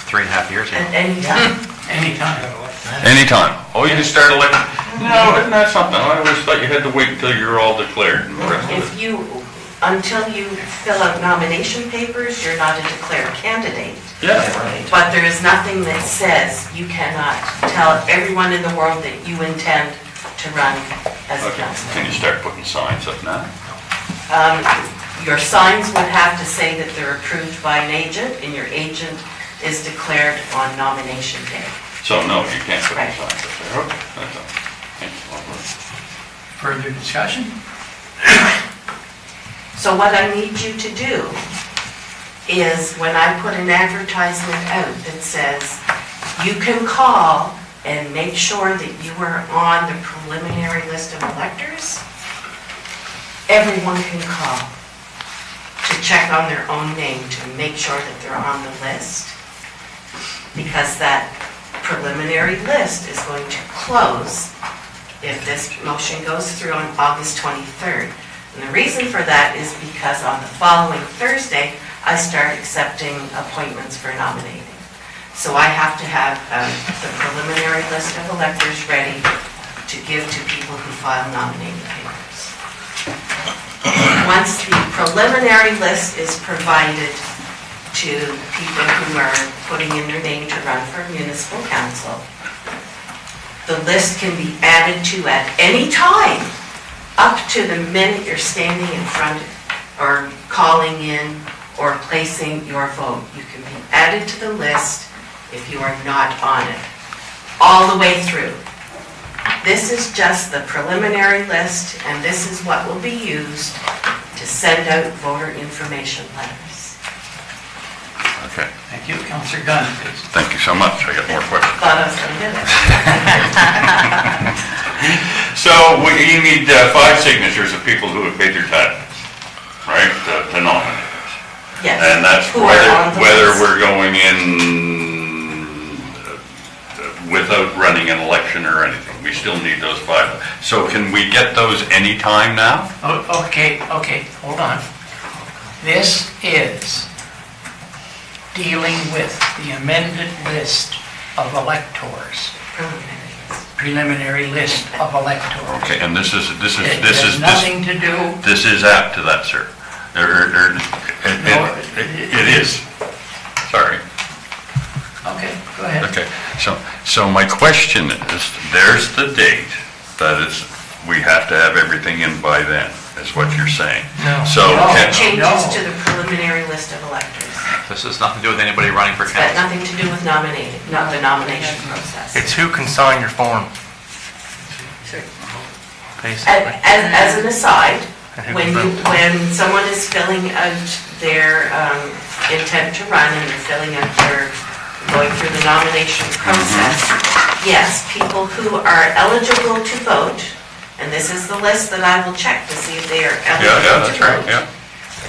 3.5 years ago. At any time. Anytime. Anytime. Oh, you can start election? No, isn't that something? I always thought you had to wait until you're all declared. and the rest of If you, until you fill out nomination papers, you're not a declared candidate. it. Yeah. But there is nothing that says you cannot tell everyone in the world that you intend to run as a Okay. councilor. Can you start putting signs up now? Your signs would have to say that they're approved by an agent, and your agent is declared on nomination day. So no, you can't put any Right. signs up there. Okay, that's all. Thank you. Further discussion? So what I need you to do is, when I put an advertisement out that says, you can call and make sure that you are on the preliminary list of electors, everyone can call to check on their own name, to make sure that they're on the list, because that preliminary list is going to close if this motion goes through on August 23rd. And the reason for that is because on the following Thursday, I start accepting appointments for nominating. So I have to have the preliminary list of electors ready to give to people who file nominating papers. Once the preliminary list is provided to people who are putting in their name to run for municipal council, the list can be added to at any time, up to the minute you're standing in front or calling in or placing your vote. You can be added to the list if you are not on it, all the way through. This is just the preliminary list, and this is what will be used to send out voter information letters. Okay, Thank you. Councilor Gunn, please. thank you so much. I got more questions. Thought I was going to do it. So you need 5 signatures of people who have paid their taxes, right, to nominate. Yes. And that's Who are on the whether list. we're going in without running an election or anything. We still need those 5. So can we get those anytime now? Oh, okay, hold on. This is dealing with the amended list of electors, preliminary list of electors. Okay, and this is It has nothing to do, This is apt to that, sir. No, It is. Sorry. okay, go ahead. Okay, so my question is, there's the date that is, we have to have everything in by then, is what you're saying. No. So, No. can- Changes to the preliminary list of electors. This has nothing to do with anybody running for It's got council. nothing to do with nominating, not the nomination process. It's who can sign your form, basically. As an aside, When someone is filling out their intent to run and they're filling out going through the nomination process, yes, people who are eligible to vote, and this is the list that I will check to see if they are eligible to vote.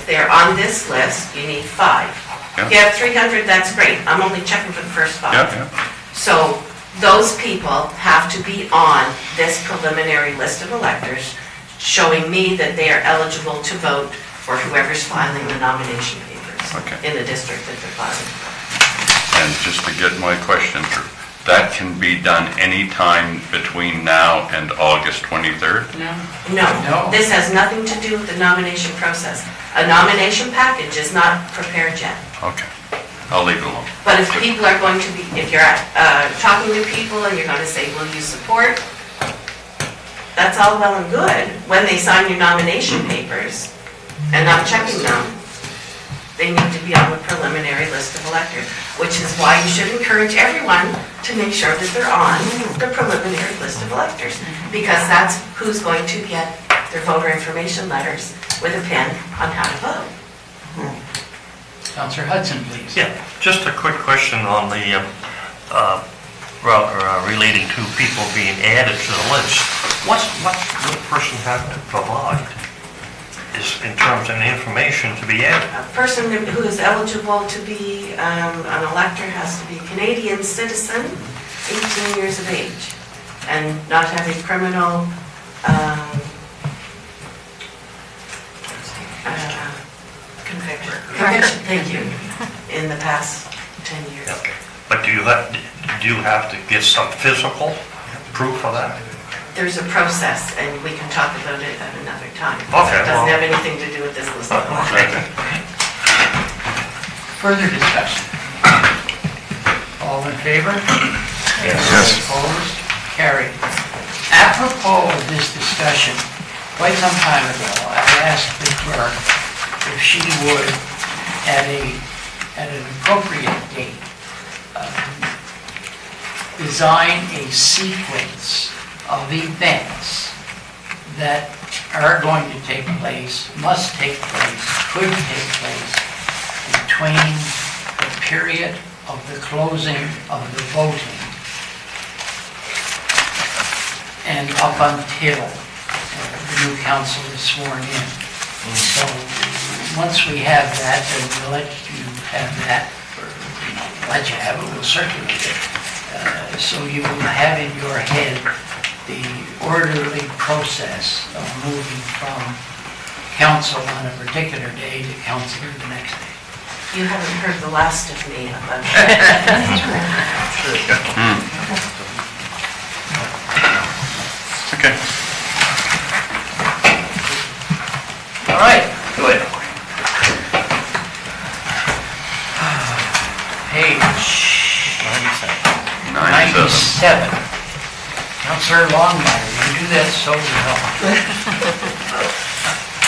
If they're on this list, you need 5. If you have 300, that's great. I'm only checking for the first 5. So those people have to be on this preliminary list of electors, showing me that they are eligible to vote for whoever's filing the nomination papers in the district that they're filing. And just to get my question through, that can be done anytime between now and August 23rd? No, this has nothing to do with the nomination process. A nomination package is not prepared yet. Okay, I'll leave it alone. But if people are going to be, if you're talking to people and you're going to say, will you support? That's all well and good when they sign your nomination papers, and I'm checking them. They need to be on the preliminary list of electors, which is why you should encourage everyone to make sure that they're on the preliminary list of electors, because that's who's going to get their voter information letters with a pen on how to vote. Councillor Hudson, please. Yeah, just a quick question on the, relating to people being added to the list. What would a person have to provide is in terms of the information to be added? A person who is eligible to be an elector has to be a Canadian citizen, 18 years of age, and not have a criminal conviction, thank you, in the past 10 years. Okay. But do you have to get some physical proof of that? There's a process, and we can talk about it at another time. Okay, It doesn't have anything to do with this list. Further discussion? All in favor? Yes. Opposed? Carried. Apropos of this discussion, quite some time ago, I asked the clerk if she would, at an appropriate date, design a sequence of events that are going to take place, must take place, could take place between the period of the closing of the voting and up until the new council is sworn in. So once we have that, then we'll let you have that, or let you have it, we'll circulate it. So you will have in your head the orderly process of moving from council on a particular day to council the next day. You haven't heard the last of me about Okay. All right, good. Page 97. Councillor Longmire, you do that so well.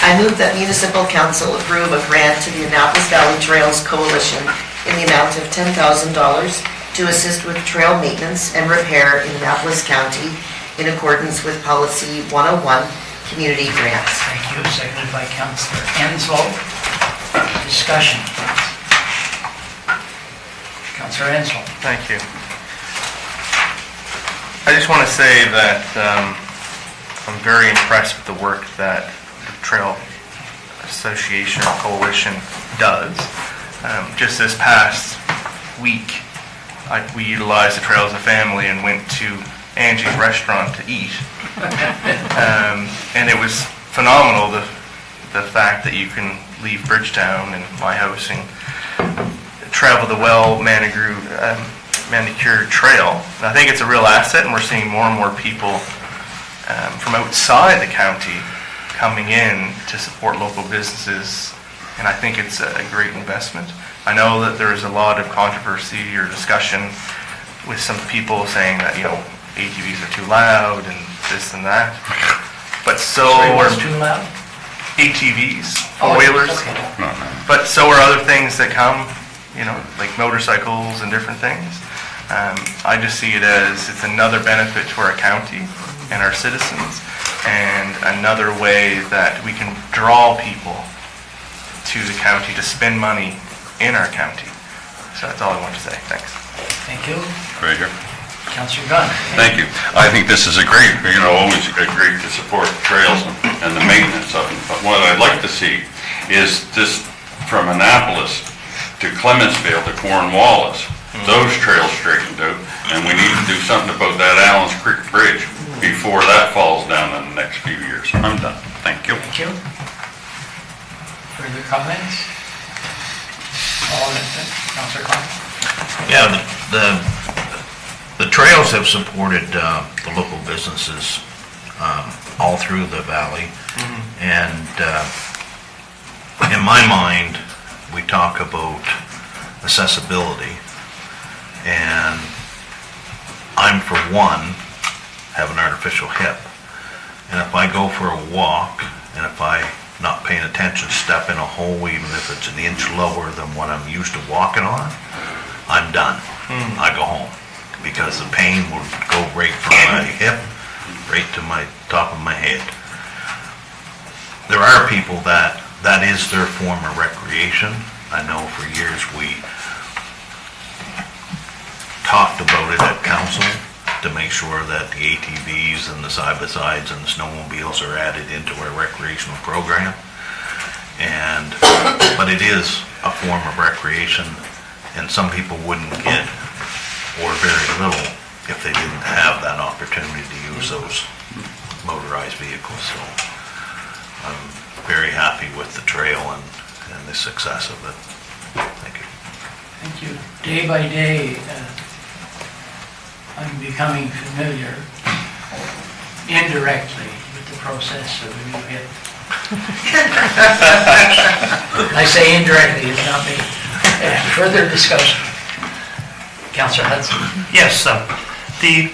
I move that municipal council approve a grant to the Annapolis Valley Trails Coalition in the amount of $10,000 to assist with trail maintenance and repair in Annapolis County in accordance with Policy 101, Community Grants. Thank you, seconded by Councillor Enslow. Discussion. Councillor Enslow. Thank you. I just want to say that I'm very impressed with the work that the Trail Association or Coalition does. Just this past week, we utilized the trail as a family and went to Angie's restaurant to eat. And it was phenomenal, the fact that you can leave Bridgetown and my house and travel the manicured trail. And I think it's a real asset, and we're seeing more and more people from outside the county coming in to support local businesses, and I think it's a great investment. I know that there is a lot of controversy or discussion with some people saying that, ATVs are too loud and this and that, but so are too loud? ATVs, four-wheelers, but so are other things that come, like motorcycles and different things. I just see it as it's another benefit to our county and our citizens, and another way that we can draw people to the county to spend money in our county. So that's all I want to say. Thanks. Thank you. Right here. Councillor Gunn. Thank you. I think this is a great, always great to support trails and the maintenance of them. But what I'd like to see is this from Annapolis to Clementsville to Cornwallis, those trails straightened out, and we need to do something about that Allen's Creek Bridge before that falls down in the next few years. I'm done. Thank you. Thank you. Further comments? All in favor? Councillor Cotw. Yeah, the trails have supported the local businesses all through the valley. And in my mind, we talk about accessibility. And I'm, for one, have an artificial hip. And if I go for a walk, and if I not paying attention, step in a hole, even if it's an inch lower than what I'm used to walking on, I'm done. I go home, because the pain will go right from my hip, right to my top of my head. There are people that is their form of recreation. I know for years we talked about it at council to make sure that the ATVs and the side-by-sides and the snowmobiles are added into our recreational program. But it is a form of recreation, and some people wouldn't get, or very little, if they didn't have that opportunity to use those motorized vehicles. So I'm very happy with the trail and the success of it. Thank you. Thank you. Day by day, I'm becoming familiar indirectly with the process of a new hip. I say indirectly, it's not me. Further discussion. Councillor Hudson. Yes, the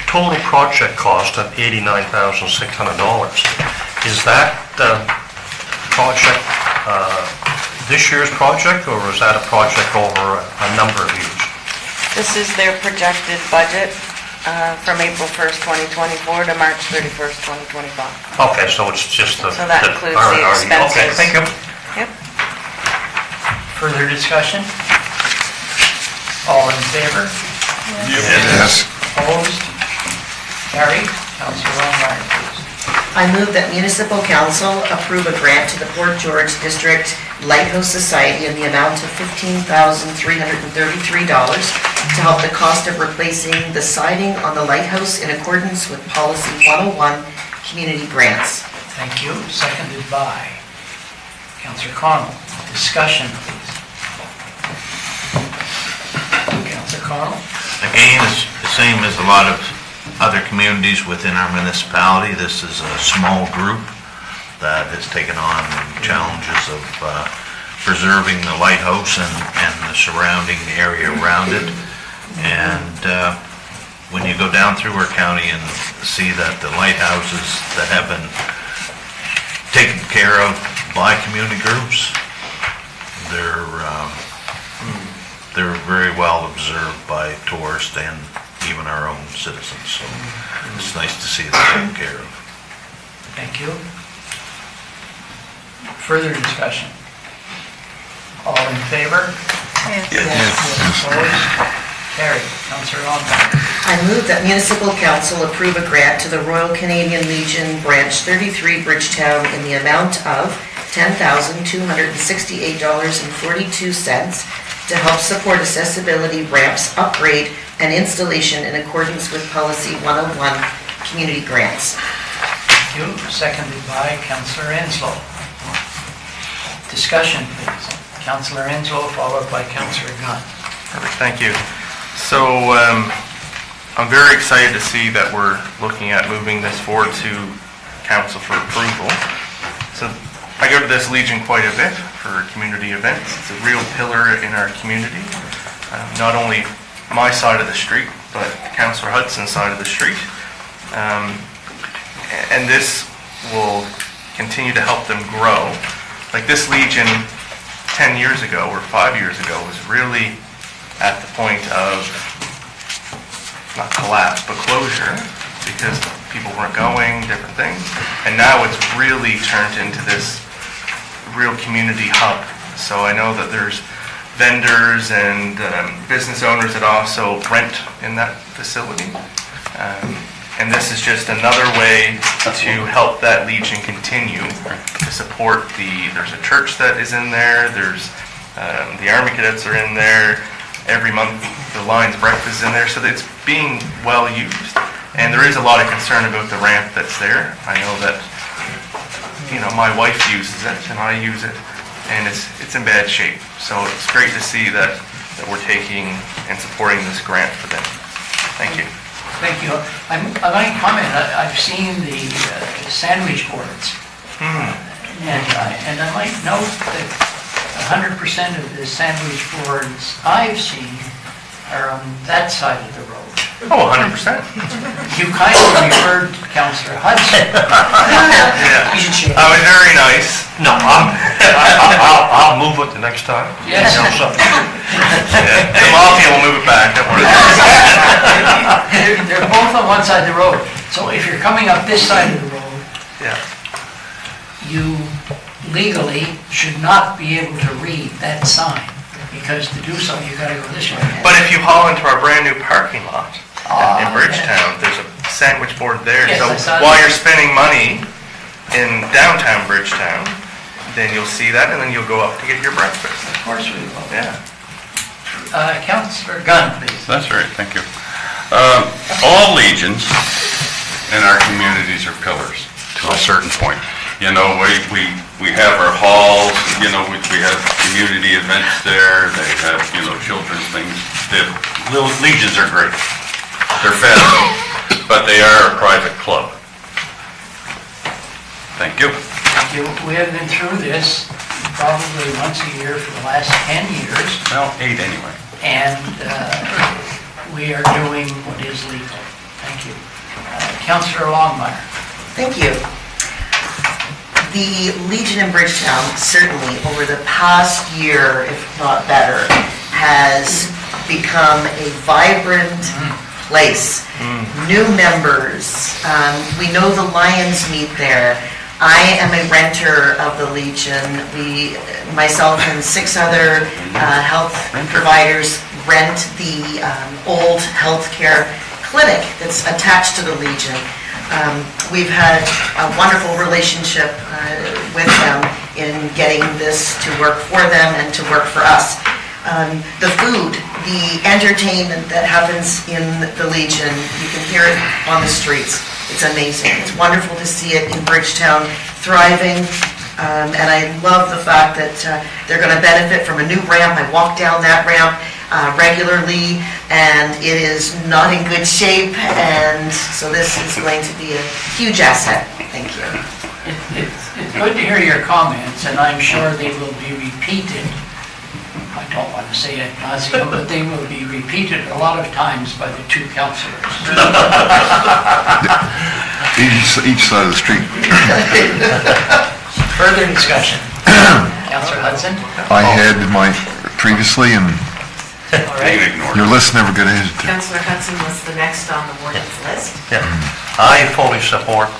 total project cost of $89,600, is that the project, this year's project, or is that a project over a number of years? This is their projected budget from April 1st, 2024 to March 31st, 2025. Okay, so it's just the... So that includes all right, the all right. expenses. Okay, thank you. Yep. Further discussion? All in favor? Yes. Opposed? Carried. Councillor Ron, please. I move that municipal council approve a grant to the Port George District Lighthouse Society in the amount of $15,333 to help the cost of replacing the siding on the lighthouse in accordance with Policy 101, Community Grants. Thank you. Seconded by Councillor Connell. Discussion, please. Councillor Connell. Again, it's the same as a lot of other communities within our municipality. This is a small group that has taken on challenges of preserving the lighthouse and the surrounding area around it. And when you go down through our county and see that the lighthouses that have been taken care of by community groups, they're very well observed by tourists and even our own citizens. So it's nice to see them taken care of. Thank you. Further discussion? All in favor? Yes. Opposed? Carried. Councillor Long. I move that municipal council approve a grant to the Royal Canadian Legion Branch 33 Bridgetown in the amount of $10,268.42 to help support accessibility ramps upgrade and installation in accordance with Policy 101, Community Grants. Thank you. Seconded by Councillor Enslow. Discussion, please. Councillor Enslow, followed by Councillor Gunn. Perfect, thank you. So I'm very excited to see that we're looking at moving this forward to council for approval. So I go to this Legion quite a bit for community events. It's a real pillar in our community. Not only my side of the street, but Councillor Hudson's side of the street. And this will continue to help them grow. Like this Legion 10 years ago or 5 years ago was really at the point of, not collapse, but closure. because people weren't going, different things. And now it's really turned into this real community hub. So I know that there's vendors and business owners that also rent in that facility. And this is just another way to help that Legion continue to support there's a church that is in there, there's the Army cadets are in there, every month the Lions breakfast is in there, so that it's being well used. And there is a lot of concern about the ramp that's there. I know that, my wife uses it and I use it, and it's in bad shape. So it's great to see that we're taking and supporting this grant for them. Thank you. Thank you. I might comment, I've seen the sandwich boards. And I might note that 100% of the sandwich boards I've seen are on that side of the road. Oh, 100%. You kind of referred to Councillor Hudson. Yeah. You should shake. I was very nice. No, I'll move it the next time. Yes. Yeah. The mafia will move it back, don't worry. They're both on one side of the road. So if you're coming up this side of the road, Yeah. you legally should not be able to read that sign, because to do so, you gotta go this way. But if you haul into our brand new parking lot in Bridgetown, there's a sandwich board there. Yes, So I saw while that. you're spending money in downtown Bridgetown, then you'll see that, and then you'll go up to get your breakfast. Of course we will. Yeah. Councillor Gunn, please. That's right, thank you. All legions in our communities are pillars to a certain point. We have our halls, we have community events there, they have, children's things. The legions are great. They're fast, but they are a private club. Thank you. Thank you. We have been through this probably once a year for the last 10 years. Well, 8 anyway. And we are doing what is legal. Thank you. Councillor Longmire. Thank you. The Legion in Bridgetown, certainly over the past year, if not better, has become a vibrant place. New members. We know the Lions meet there. I am a renter of the Legion. Myself and 6 other health providers rent the old healthcare clinic that's attached to the Legion. We've had a wonderful relationship with them in getting this to work for them and to work for us. The food, the entertainment that happens in the Legion, you can hear it on the streets. It's amazing. It's wonderful to see it in Bridgetown thriving. And I love the fact that they're going to benefit from a new ramp. I walk down that ramp regularly, and it is not in good shape, and so this is going to be a huge asset. Thank you. It's good to hear your comments, and I'm sure they will be repeated. I don't want to say ad nauseum, but they will be repeated a lot of times by the 2 councillors. Each side of the street. Further discussion. Councillor Hudson? I had mine previously, and All right. your list never got added to. Councillor Hudson was the next on the warden's list. Yeah, I fully support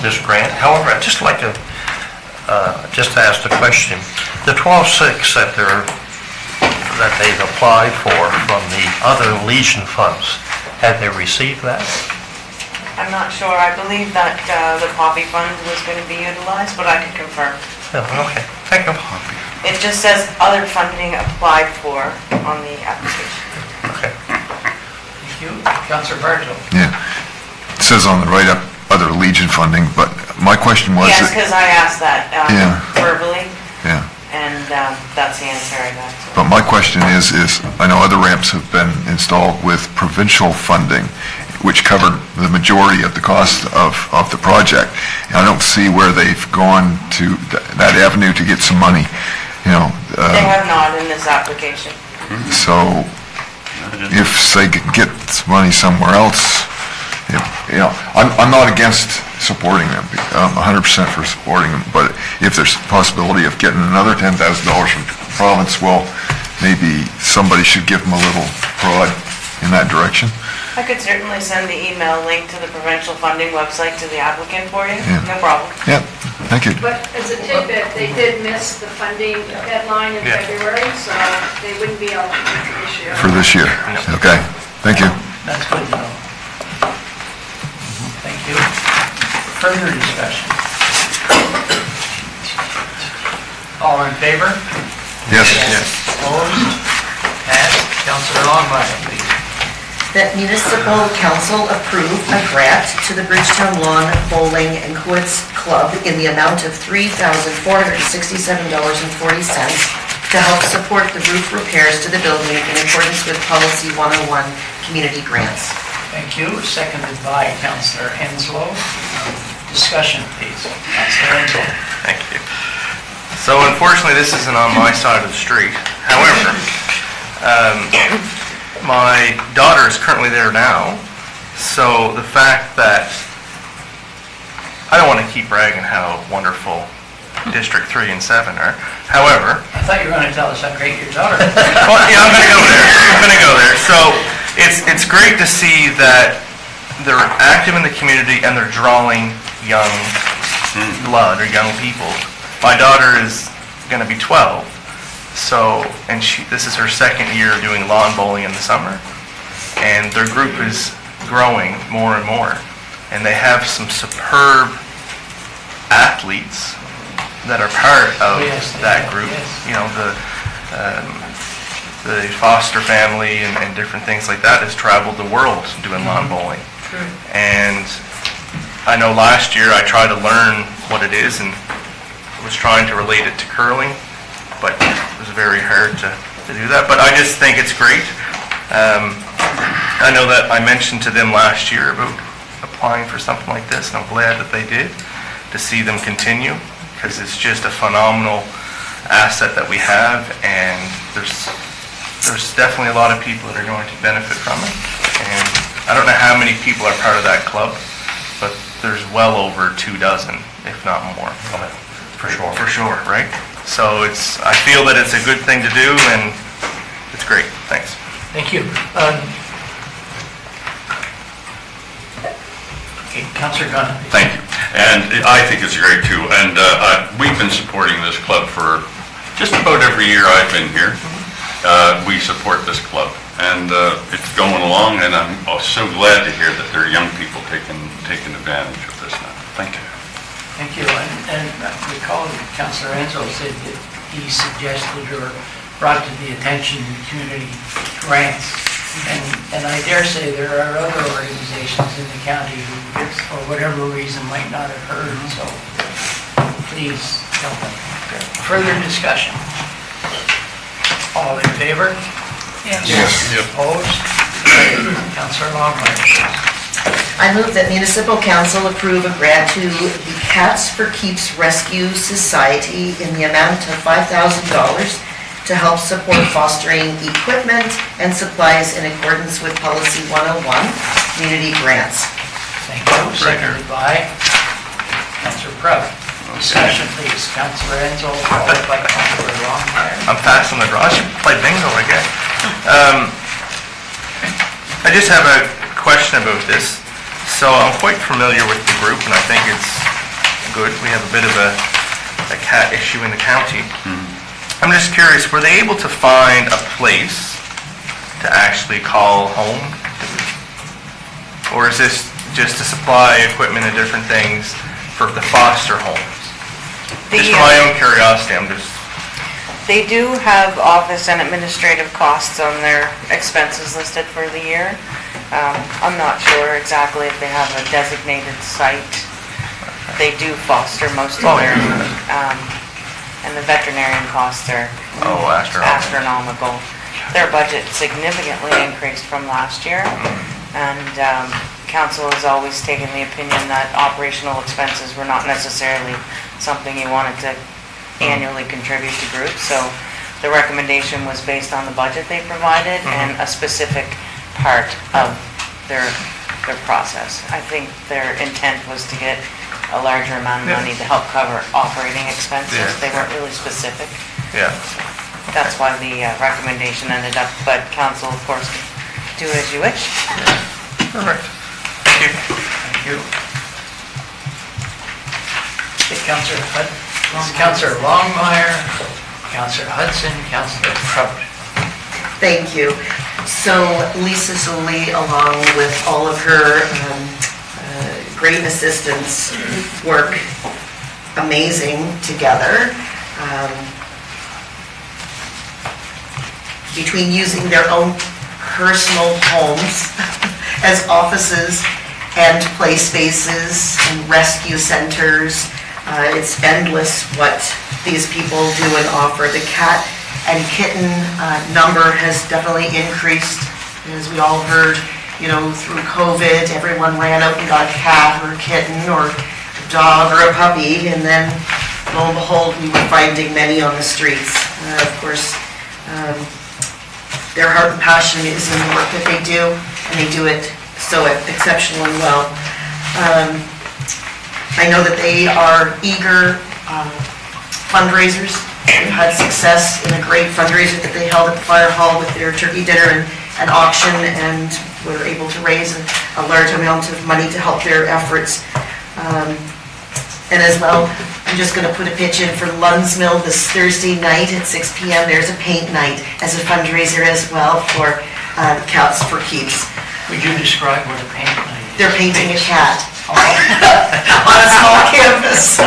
this grant. However, I'd just like to just ask the question. The 12.6 that they've applied for from the other Legion funds, have they received that? I'm not sure. I believe that the Poppy Fund was going to be utilized, but I can confirm. Oh, okay, thank you. It just says other funding applied for on the application. Okay. Thank you. Councillor Bartow. Yeah. It says on the write-up, other Legion funding, but my question was... Yes, because I asked that Yeah. verbally, Yeah. and that's the answer I got. But my question is, I know other ramps have been installed with provincial funding, which covered the majority of the cost of the project. And I don't see where they've gone to that avenue to get some money, They have not in this application. So if they could get money somewhere else, I'm not against supporting them. I'm 100% for supporting them, but if there's a possibility of getting another $10,000 from the province, well, maybe somebody should give them a little prod. in that direction? I could certainly send the email link to the provincial funding website to the applicant for you, Yeah. no problem. Yep, thank you. But as a tidbit, they did miss the funding deadline in Yeah. February, so they wouldn't be eligible for this year. For this year. Okay, thank you. That's good to know. Thank you. Further discussion? All in favor? Yes. Opposed? Passed. Councilor Longmire, please. That municipal council approve a grant to the Bridgetown Lawn Bowling and Quoits Club in the amount of $3,467.40 to help support the roof repairs to the building in accordance with Policy 101, Community Grants. Thank you. Seconded by Councilor Henslow. Discussion, please. Councilor Henslow. Thank you. So unfortunately, this isn't on my side of the street. However, my daughter is currently there now, so the fact that, I don't want to keep bragging how wonderful District 3 and 7 are. However, I thought you were going to tell us how great your daughter is. well, yeah, I'm going to go there. I'm going to go there. So it's great to see that they're active in the community and they're drawing young blood or young people. My daughter is going to be 12, so, and this is her second year doing lawn bowling in the summer, and their group is growing more and more, and they have some superb athletes that are part of that group. You know, the foster family and different things like that has traveled the world doing lawn bowling. And I know last year I tried to learn what it is and was trying to relate it to curling, but it was very hard to do that. But I just think it's great. I know that I mentioned to them last year about applying for something like this, and I'm glad that they did, to see them continue, because it's just a phenomenal asset that we have, and there's definitely a lot of people that are going to benefit from it. And I don't know how many people are part of that club, but there's well over 24, if not more. For sure, right? So I feel that it's a good thing to do, and it's great. Thanks. Thank you. Okay, Councilor Gunn. Thank you. And I think it's great too. And we've been supporting this club for just about every year I've been here. We support this club, and it's going along, and I'm so glad to hear that there are young people taking advantage of this now. Thank you. Thank you. And I recall Councilor Enzo said that he suggested or brought to the attention community grants. And I dare say there are other organizations in the county who, for whatever reason, might not have heard, so please help them. Further discussion? All in favor? Yes. Opposed? Councilor Longmire. I move that municipal council approve a grant to the Cats for Keeps Rescue Society in the amount of $5,000 to help support fostering equipment and supplies in accordance with Policy 101, Community Grants. Thank you. Seconded by Councilor Prout. Discussion, please. Councilor Enzo, followed by Councilor Longmire. I'm fast on the draw. I should play bingo again. I just have a question about this. So I'm quite familiar with the group, and I think it's good. We have a bit of a cat issue in the county. I'm just curious, were they able to find a place to actually call home? Or is this just to supply equipment and different things for the foster homes? Just for my own curiosity, They do have office and administrative costs on their expenses listed for the year. I'm not sure exactly if they have a designated site. They do foster most of their, and the veterinarian costs are astronomical. Their budget significantly increased from last year, and council has always taken the opinion that operational expenses were not necessarily something you wanted to annually contribute to groups, so the recommendation was based on the budget they provided and a specific part of their process. I think their intent was to get a larger amount of money to help cover operating expenses. They weren't really specific. Yeah. That's why the recommendation ended up, but council, of course, do as you wish. Perfect. Thank you. Thank you. Okay, Councillor Longmire, Councillor Hudson, Councillor Crouch. Thank you. So Lisa Zulli, along with all of her great assistants, work amazing together. Between using their own personal homes as offices and play spaces and rescue centers, it's endless what these people do and offer. The cat and kitten number has definitely increased, as we all heard, through COVID, everyone ran out and got a cat or a kitten or a dog or a puppy, and then lo and behold, we were finding many on the streets. Of course, their heart and passion is in the work that they do, and they do it so exceptionally well. I know that they are eager fundraisers. They've had success in a great fundraiser that they held at the fire hall with their turkey dinner and auction, and were able to raise a large amount of money to help their efforts. And as well, I'm just going to put a pitch in for Lunds Mill this Thursday night at 6 p.m. There's a paint night as a fundraiser as well for Cats for Keeps. Would you describe what a paint night is? They're painting a cat on a small canvas. It's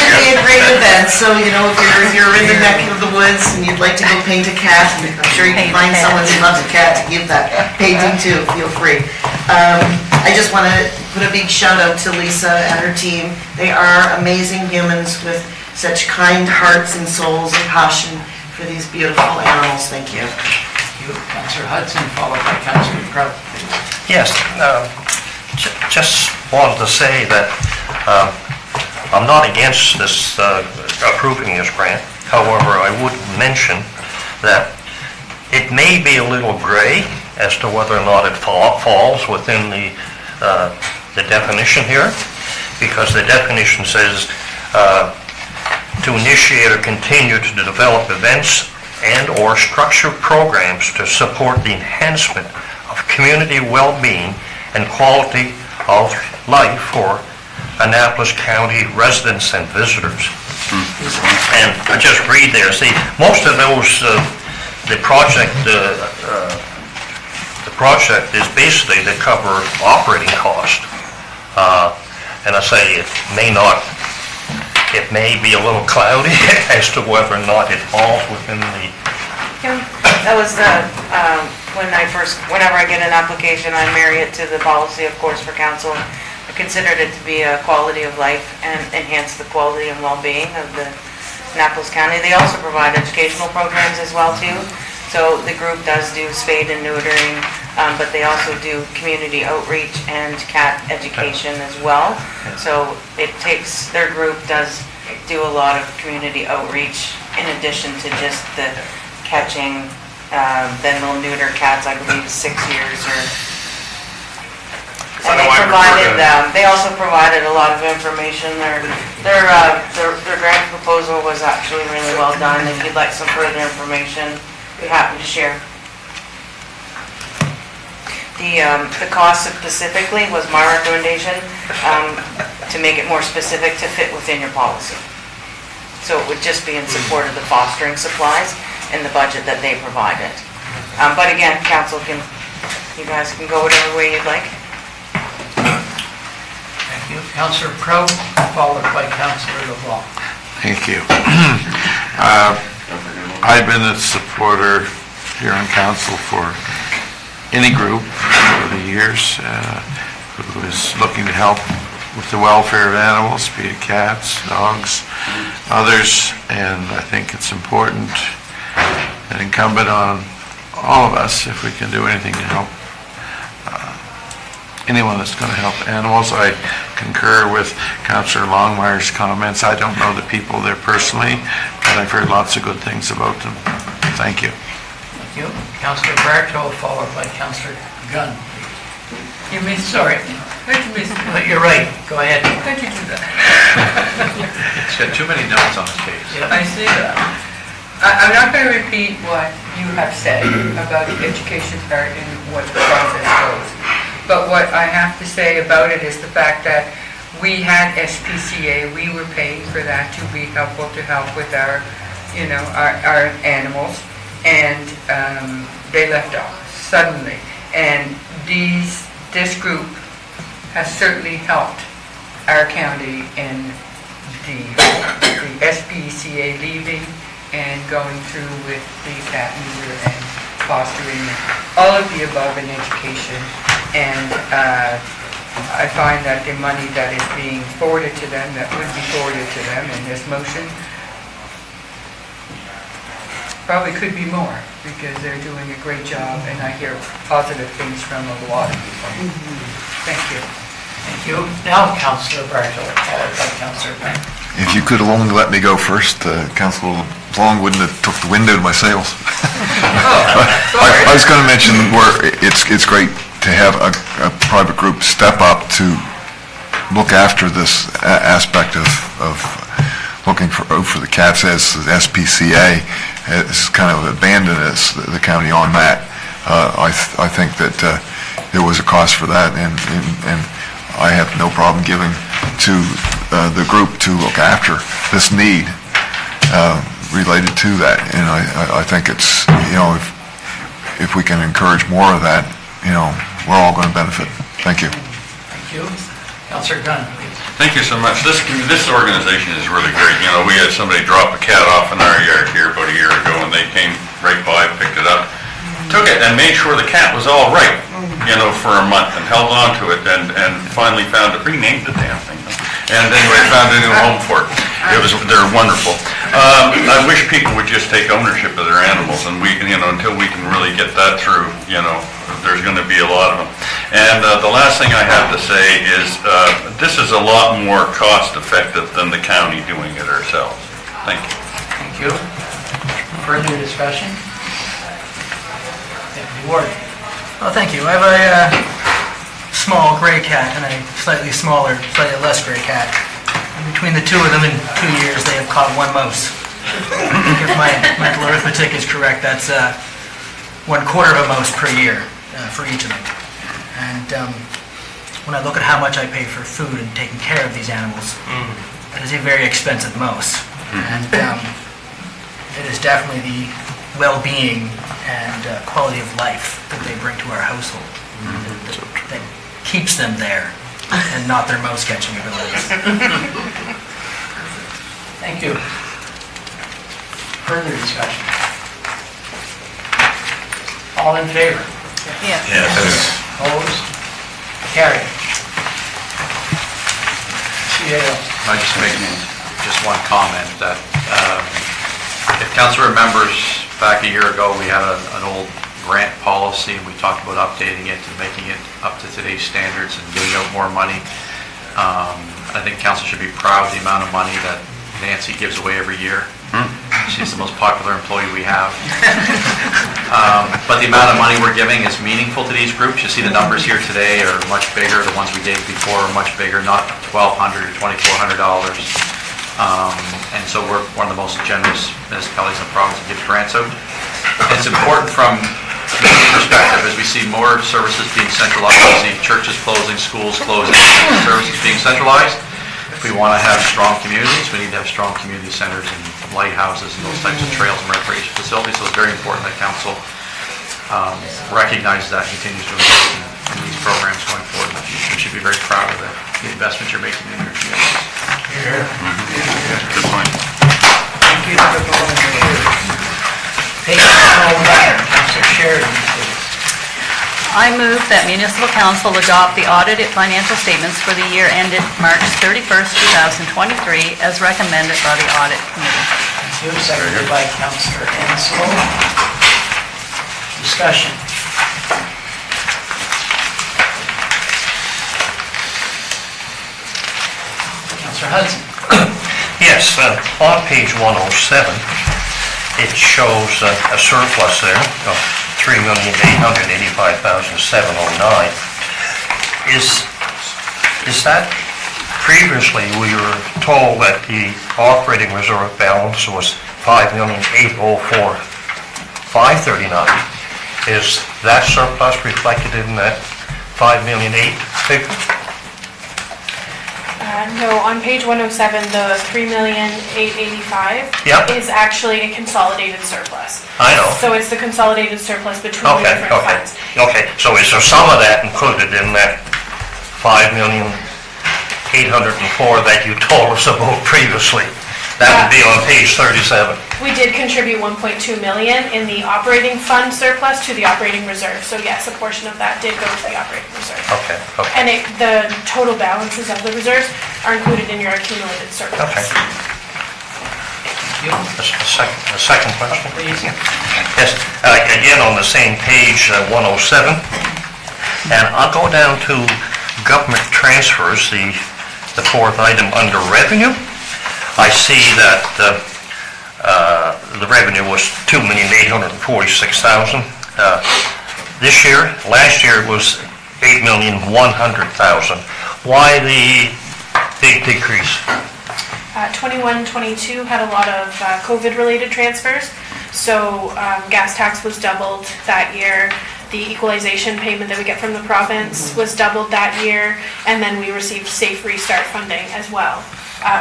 going to be a great event, so if you're in the neck of the woods and you'd like to go paint a cat, I'm sure you can find someone who loves a cat to give that painting to. Feel free. I just want to put a big shout out to Lisa and her team. They are amazing humans with such kind hearts and souls and passion for these beautiful animals. Thank you. Thank you. Councillor Hudson, followed by Councillor Crouch. Yes, just wanted to say that I'm not against this, approving this grant. However, I would mention that it may be a little gray as to whether or not it falls within the definition here, because the definition says to initiate or continue to develop events and/or structure programs to support the enhancement of community well-being and quality of life for Annapolis County residents and visitors. And I just read there, see, most of those, the project is basically to cover operating cost. And I say it may be a little cloudy as to whether or not it falls within the... That was whenever I get an application, I marry it to the policy, of course, for council. I considered it to be a quality of life and enhance the quality and well-being of the Annapolis County. They also provide educational programs as well, too. So the group does do spade and neutering, but they also do community outreach and cat education as well. So their group does do a lot of community outreach in addition to just the catching, then they'll neuter cats, I believe, 6 years or... And they also provided a lot of information. Their grant proposal was actually really well done. If you'd like some further information, be happy to share. The cost specifically was my recommendation, to make it more specific to fit within your policy. So it would just be in support of the fostering supplies and the budget that they provided. But again, council you guys can go whatever way you'd like. Thank you. Councillor Crouch, followed by Councillor LeBlanc. Thank you. I've been a supporter here on council for any group over the years who is looking to help with the welfare of animals, be it cats, dogs, others, and I think it's important and incumbent on all of us, if we can do anything to help anyone that's going to help animals. I concur with Councillor Longmire's comments. I don't know the people there personally, but I've heard lots of good things about them. Thank you. Thank you. Councillor Bartow, followed by Councillor Gunn. You missed. Sorry. How'd you miss it? But you're right. Go ahead. How'd you do that? It's got too many notes on his page. I see that. I I'm not going to repeat what you have said about the education part and what the process goes. But what I have to say about it is the fact that we had SPCA, we were paying for that to be helpful, to help with our, our animals, and they left off suddenly. And this group has certainly helped our county in the SPCA leaving and going through with the cat neuter and fostering, all of the above in education. And I find that the money that is being forwarded to them, that would be forwarded to them in this motion, probably could be more, because they're doing a great job, and I hear positive things from a lot of people. Thank you. Thank you. Now, Councillor Bartow, followed by Councillor Penn. If you could only let me go first, Councillor Long wouldn't have took the wind out of my sails. I was going to mention where it's great to have a private group step up to look after this aspect of looking for the cats, as SPCA has kind of abandoned the county on that. I think that there was a cost for that, and I have no problem giving to the group to look after this need related to that. And I think it's, if we can encourage more of that, we're all going to benefit. Thank you. Thank you. Councillor Gunn, please. Thank you so much. This organization is really great. We had somebody drop a cat off in our yard here about a year ago, and they came right by, picked it up, took it, and made sure the cat was all right, for a month, and held on to it, and finally renamed the damn thing. And anyway, found a new home for it. They're wonderful. I wish people would just take ownership of their animals, and until we can really get that through, there's going to be a lot of them. And the last thing I have to say is, this is a lot more cost-effective than the county doing it ourselves. Thank you. Thank you. Further discussion? Deputy Warden. Well, thank you. I have a small gray cat and a slightly smaller, slightly less gray cat. And between the two of them in 2 years, they have caught one mouse. If my mental arithmetic is correct, that's 1/4 of a mouse per year for each of them. And when I look at how much I pay for food and taking care of these animals, it is a very expensive mouse. And it is definitely the well-being and quality of life that they bring to our household that keeps them there, and not their mouse-catching abilities. Thank you. Further discussion? All in favor? Yes. Opposed? Carried. I just make just one comment that if council remembers, back a year ago, we had an old grant policy, and we talked about updating it and making it up to today's standards and giving out more money. I think council should be proud of the amount of money that Nancy gives away every year. She's the most popular employee we have. But the amount of money we're giving is meaningful to these groups. You see the numbers here today are much bigger. The ones we gave before are much bigger, not $1,200 or $2,400. And so we're one of the most generous municipalities in the province to give grants out. It's important from community perspective as we see more services being centralized, we see churches closing, schools closing, services being centralized. If we want to have strong communities, we need to have strong community centers and lighthouses and those types of trails and recreation facilities. So it's very important that council recognizes that and continues to invest in these programs going forward in the future. You should be very proud of the investment you're making in your communities. Good point. Thank you. Page 101, Councillor Sheridan, please. I move that municipal council adopt the audited financial statements for the year ended March 31st, 2023, as recommended by the audit committee. Thank you. Seconded by Councillor Ansel. Discussion. Councillor Hudson. Yes, on page 107, it shows a surplus there of $3,885,709. Is that, previously we were told that the operating reserve balance was 5,804,539. Is that surplus reflected in that 5,000,008 figure? No, on page 107, the 3,885,000 Yep. is actually a consolidated surplus. I know. So it's the consolidated surplus between the Okay, different okay. funds. Okay, so is there some of that included in that 5,804,000 that you told us about previously? That would be on page 37. We did contribute 1.2 million in the operating fund surplus to the operating reserve. So yes, a portion of that did go to the operating reserve. Okay, okay. And the total balances of the reserves are included in your accumulated surplus. Okay. A second question, please. Yes, again, on the same page, 107, and I'll go down to government transfers, the fourth item under revenue. I see that the revenue was $2,846,000 this year. Last year it was $8,100,000. Why the big decrease? 21-22 had a lot of COVID-related transfers. So gas tax was doubled that year. The equalization payment that we get from the province was doubled that year. And then we received Safe Restart funding as well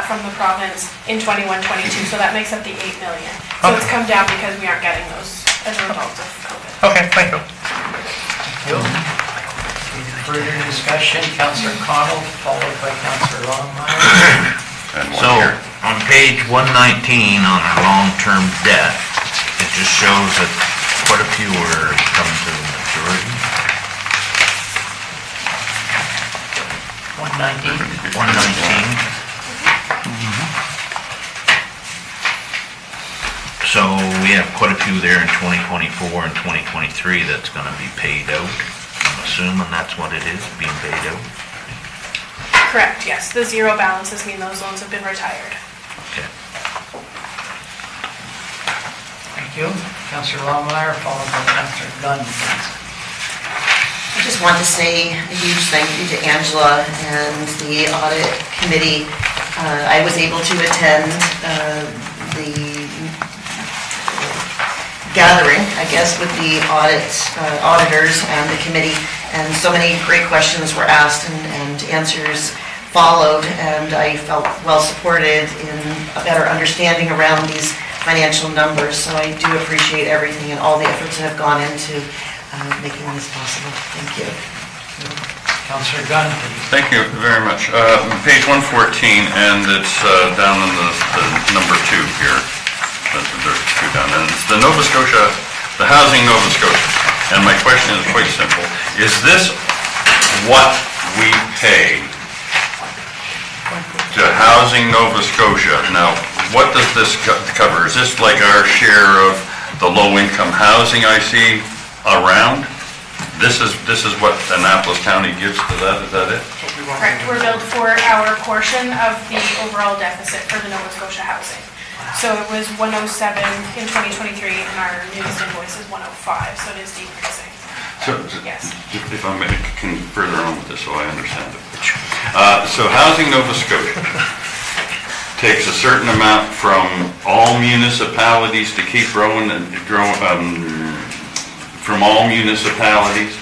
from the province in 21-22. So that makes up the $8 million. So it's come down because we aren't getting those as a result of COVID. Okay, thank you. Further discussion, Councillor Cotw, followed by Councillor Longmire. So, on page 119 on our long-term debt, it just shows that quite a few are coming to maturity. 119. 119. So, we have quite a few there in 2024 and 2023 that's gonna be paid out. I'm assuming that's what it is, being paid out. Correct, yes. The zero balances mean those loans have been retired. Okay. Thank you. Councillor Longmire, followed by Councillor Gunn, please. I just want to say a huge thank you to Angela and the audit committee. I was able to attend the gathering, I guess, with the auditors and the committee, and so many great questions were asked and answers followed, and I felt well supported in a better understanding around these financial numbers. So I do appreciate everything and all the efforts that have gone into making this possible. Thank you. Councillor Gunn, please. Thank you very much. Page 114, and it's down in the number 2 here. There's 2 down, and it's the Nova Scotia, the Housing Nova Scotia. And my question is quite simple. Is this what we pay to Housing Nova Scotia? Now, what does this cover? Is this like our share of the low-income housing I see around? This is what Annapolis County gives to that, is that it? Correct, we're billed for our portion of the overall deficit for the Nova Scotia housing. So it was 107 in 2023, and our newest invoice is 105, so it is decreasing. So, Yes. if I can further on with this so I understand it. So Housing Nova Scotia takes a certain amount from all municipalities to keep growing and from all municipalities,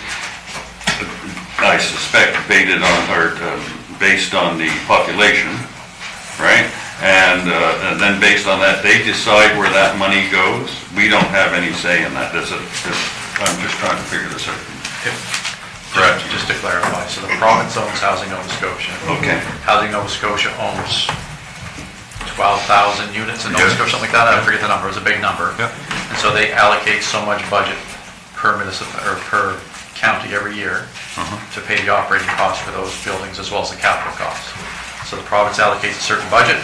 I suspect based on the population, right? And then based on that, they decide where that money goes. We don't have any say in that. I'm just trying to figure this out. Correct. Just to clarify, so the province owns Housing Nova Scotia. Okay. Housing Nova Scotia owns 12,000 units in Nova Scotia, something like that. I forget the number. It was a big number. And so they allocate so much budget per per county every year to pay the operating costs for those buildings as well as the capital costs. So the province allocates a certain budget,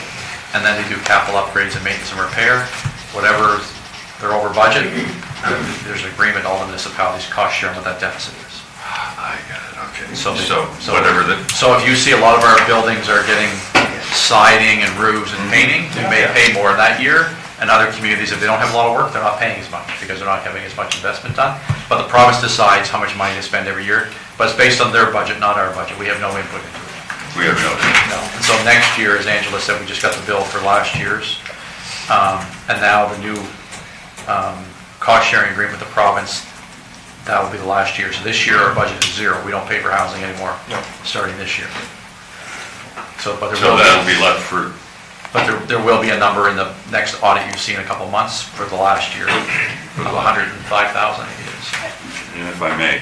and then they do capital upgrades and maintenance and repair. Whatever they're over budget, there's an agreement, all the municipalities cost share what that deficit is. I got it, okay. So whatever the... So if you see a lot of our buildings are getting siding and roofs and painting, we may pay more that year. And other communities, if they don't have a lot of work, they're not paying as much because they're not having as much investment done. But the province decides how much money to spend every year, but it's based on their budget, not our budget. We have no input into it. We have no... No. And so next year, as Angela said, we just got the bill for last year's. And now the new cost-sharing agreement with the province, that will be the last year. So this year, our budget is zero. We don't pay for housing anymore, starting this year. So, but So that'll be left for, but there will be a number in the next audit you see in a couple of months for the last year of 105,000, I think it is. and if I may,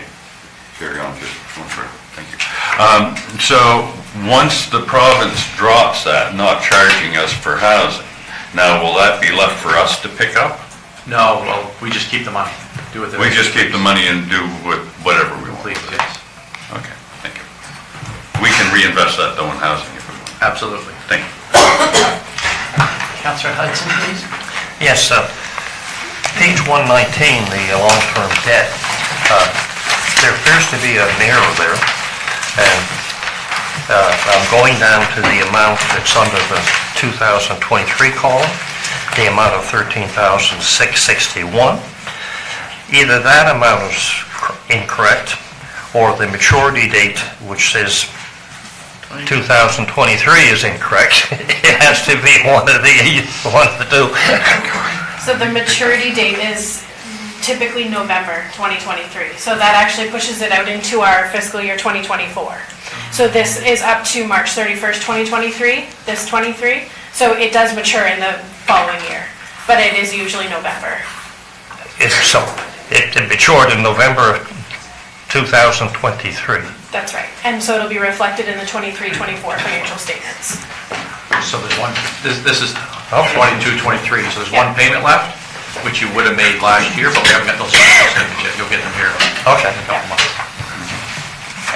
carry on, just one further, thank you. So, once the province drops that, not charging us for housing, now will that be left for us to pick up? No, well, we just keep the money. Do with it. We just keep the money and do whatever we want. Please, yes. Okay, thank you. We can reinvest that though in housing if we want. Absolutely. Thank you. Councillor Hudson, please. Yes, page 119, the long-term debt, there appears to be an error there, and I'm going down to the amount that's under the 2023 column, the amount of $13,661. Either that amount is incorrect, or the maturity date, which says 2023, is incorrect. It has to be one of the two. So the maturity date is typically November 2023. So that actually pushes it out into our fiscal year 2024. So this is up to March 31st, 2023, this 23. So it does mature in the following year, but it is usually November. It matured in November of 2023. That's right. And so it'll be reflected in the 23-24 financial statements. So there's one, this is 22, 23, so there's one payment left, which you would have made last year, but we haven't got those statements yet. You'll get them here Okay. in a couple months.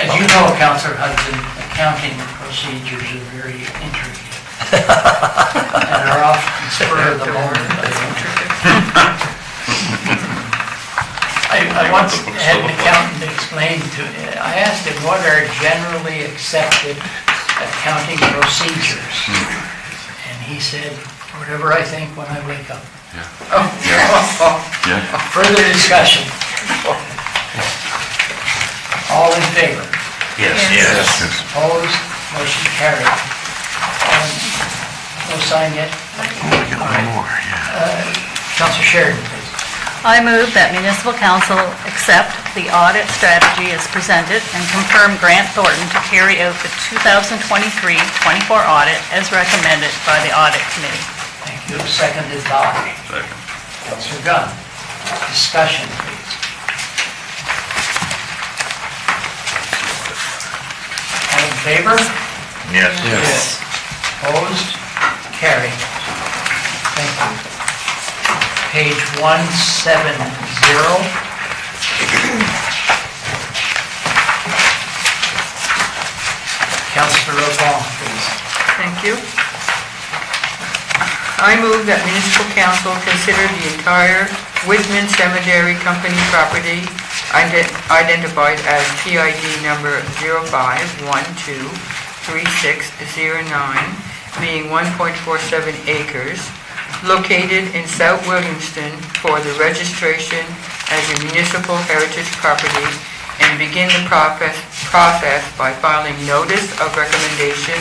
As you know, Councillor Hudson, accounting procedures are very intricate. And are often spur of the moment. I once had an accountant explain to me, I asked him what are generally accepted accounting procedures? And he said, whatever I think when I wake up. Further discussion? All in favor? Yes. Opposed? Motion carried. No sign yet? Councillor Sheridan, please. I move that municipal council accept the audit strategy as presented and confirm Grant Thornton to carry out the 2023-24 audit as recommended by the audit committee. Thank you. Seconded by? Second. Councillor Gunn. Discussion, please. All in favor? Yes. Opposed? Carried. Thank you. Page 170. Councillor Rothwell, please. Thank you. I move that municipal council consider the entire Whitman Cemetery Company property identified as PID number 05123609, being 1.47 acres, located in South Williamston for the registration as a municipal heritage property, and begin the process by filing notice of recommendation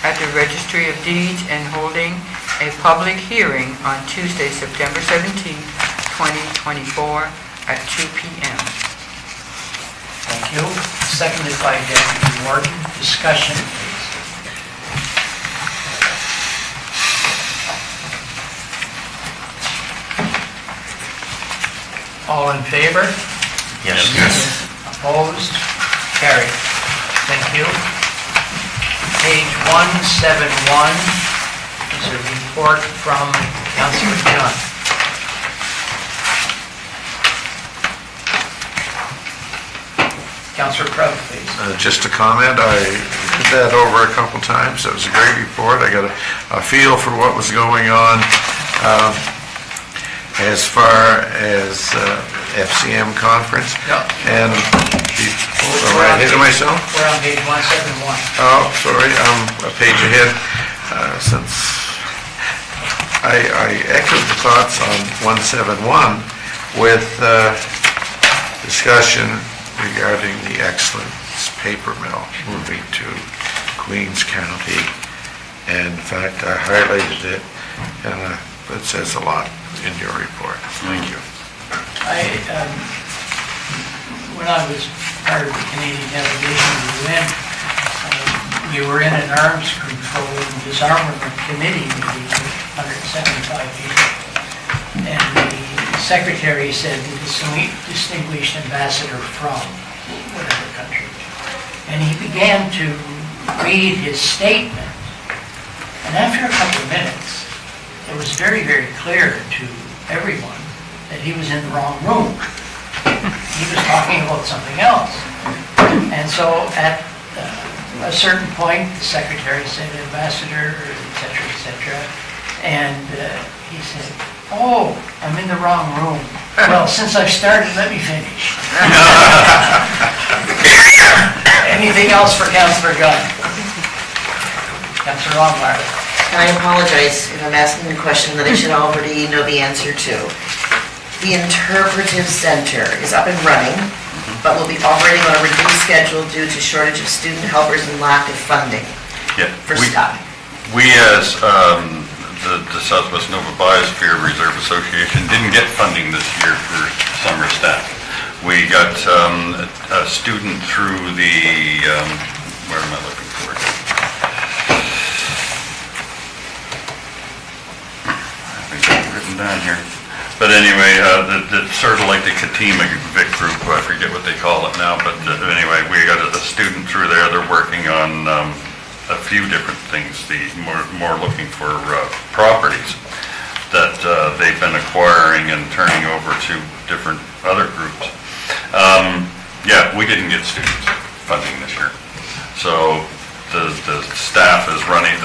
at the Registry of Deeds and holding a public hearing on Tuesday, September 17th, 2024 at 2 p.m. Thank you. Seconded by Deputy Warden. Discussion, please. All in favor? Yes. Opposed? Carried. Thank you. Page 171 is a report from Councillor Gunn. Councillor Cotw, please. Just a comment, I did that over a couple times, it was a great report, I got a feel for what was going on as far as FCM conference. Yep. And, am I ahead of myself? We're on page 171. Oh, sorry, I'm a page ahead, since I echoed the thoughts on 171 with discussion regarding the Excellence paper mill moving to Queens County. And in fact, I highlighted it, and that says a lot in your report. Thank you. When I was part of the Canadian delegation to the UN, we were in an arms control and disarmament committee meeting with 175 people. And the secretary said the distinguished ambassador from whatever country. And he began to read his statement. And after a couple of minutes, it was very, very clear to everyone that he was in the wrong room. He was talking about something else. And so at a certain point, the secretary said, Ambassador, et cetera, and he said, oh, I'm in the wrong room. Well, since I've started, let me finish. Anything else for Councillor Gunn? Councillor Longmire. And I apologize if I'm asking a question that I should already know the answer to. The interpretive center is up and running, but will be operating on a reduced schedule due to shortage of student helpers and lack of funding for staff. We as the Southwest Nova Biosphere Reserve Association didn't get funding this year for summer staff. We got a student through the, where am I looking for it? I think it's written down here. But anyway, it's sort of like the Cotw Vic group, I forget what they call it now, but anyway, we got a student through there. They're working on a few different things, more looking for properties that they've been acquiring and turning over to different other groups. Yeah, we didn't get students funding this year. So the staff that's running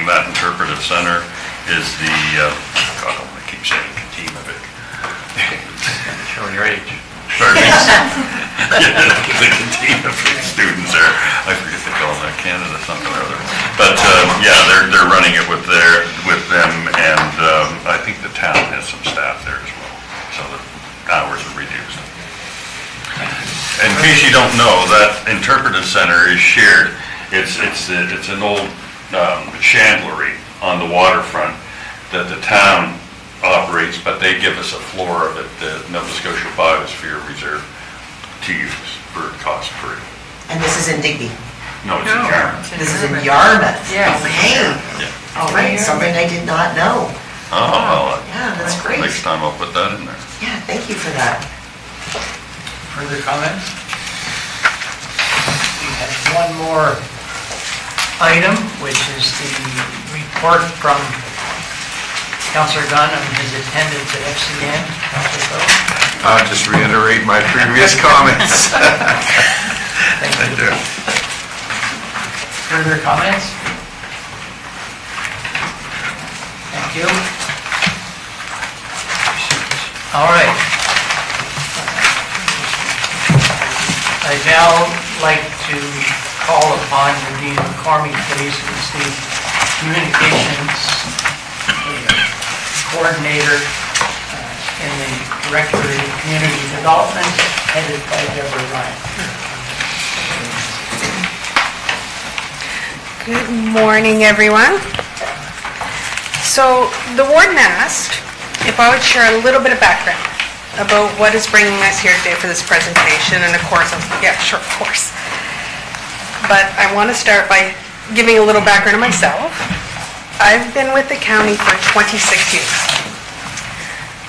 that interpretive center is the, God, I'm going to keep saying Showing your age. Pardon me? The Cotw students there, I forget they call them Canada something or other. But yeah, they're running it with them, and I think the town has some staff there as well, so the hours are reduced. In case you don't know, that interpretive center is shared. It's an old chandlery on the waterfront that the town operates, but they give us a floor of it, the Nova Scotia Biosphere Reserve, to use for cost free. And this is in Digby? No, it's in Yarmouth. This is in Yarmouth? Yes. Okay. Yeah. All right, something I did not know. Oh, well, Yeah, that's great. next time I'll put that in there. Yeah, thank you for that. Further comments? We have one more item, which is the report from Councillor Gunn on his attendance at FCN. Councillor Coe? I'll just reiterate my previous comments. Thank you. Further comments? Thank you. All right. I'd now like to call upon Nadine McCormick, please, who's the communications coordinator in the Directorate of Community Development, headed by Deborah Ryan. Good morning, everyone. So the warden asked if I would share a little bit of background about what is bringing us here today for this presentation, and of course, I was like, yeah, sure, of course. But I want to start by giving a little background on myself. I've been with the county for 26 years.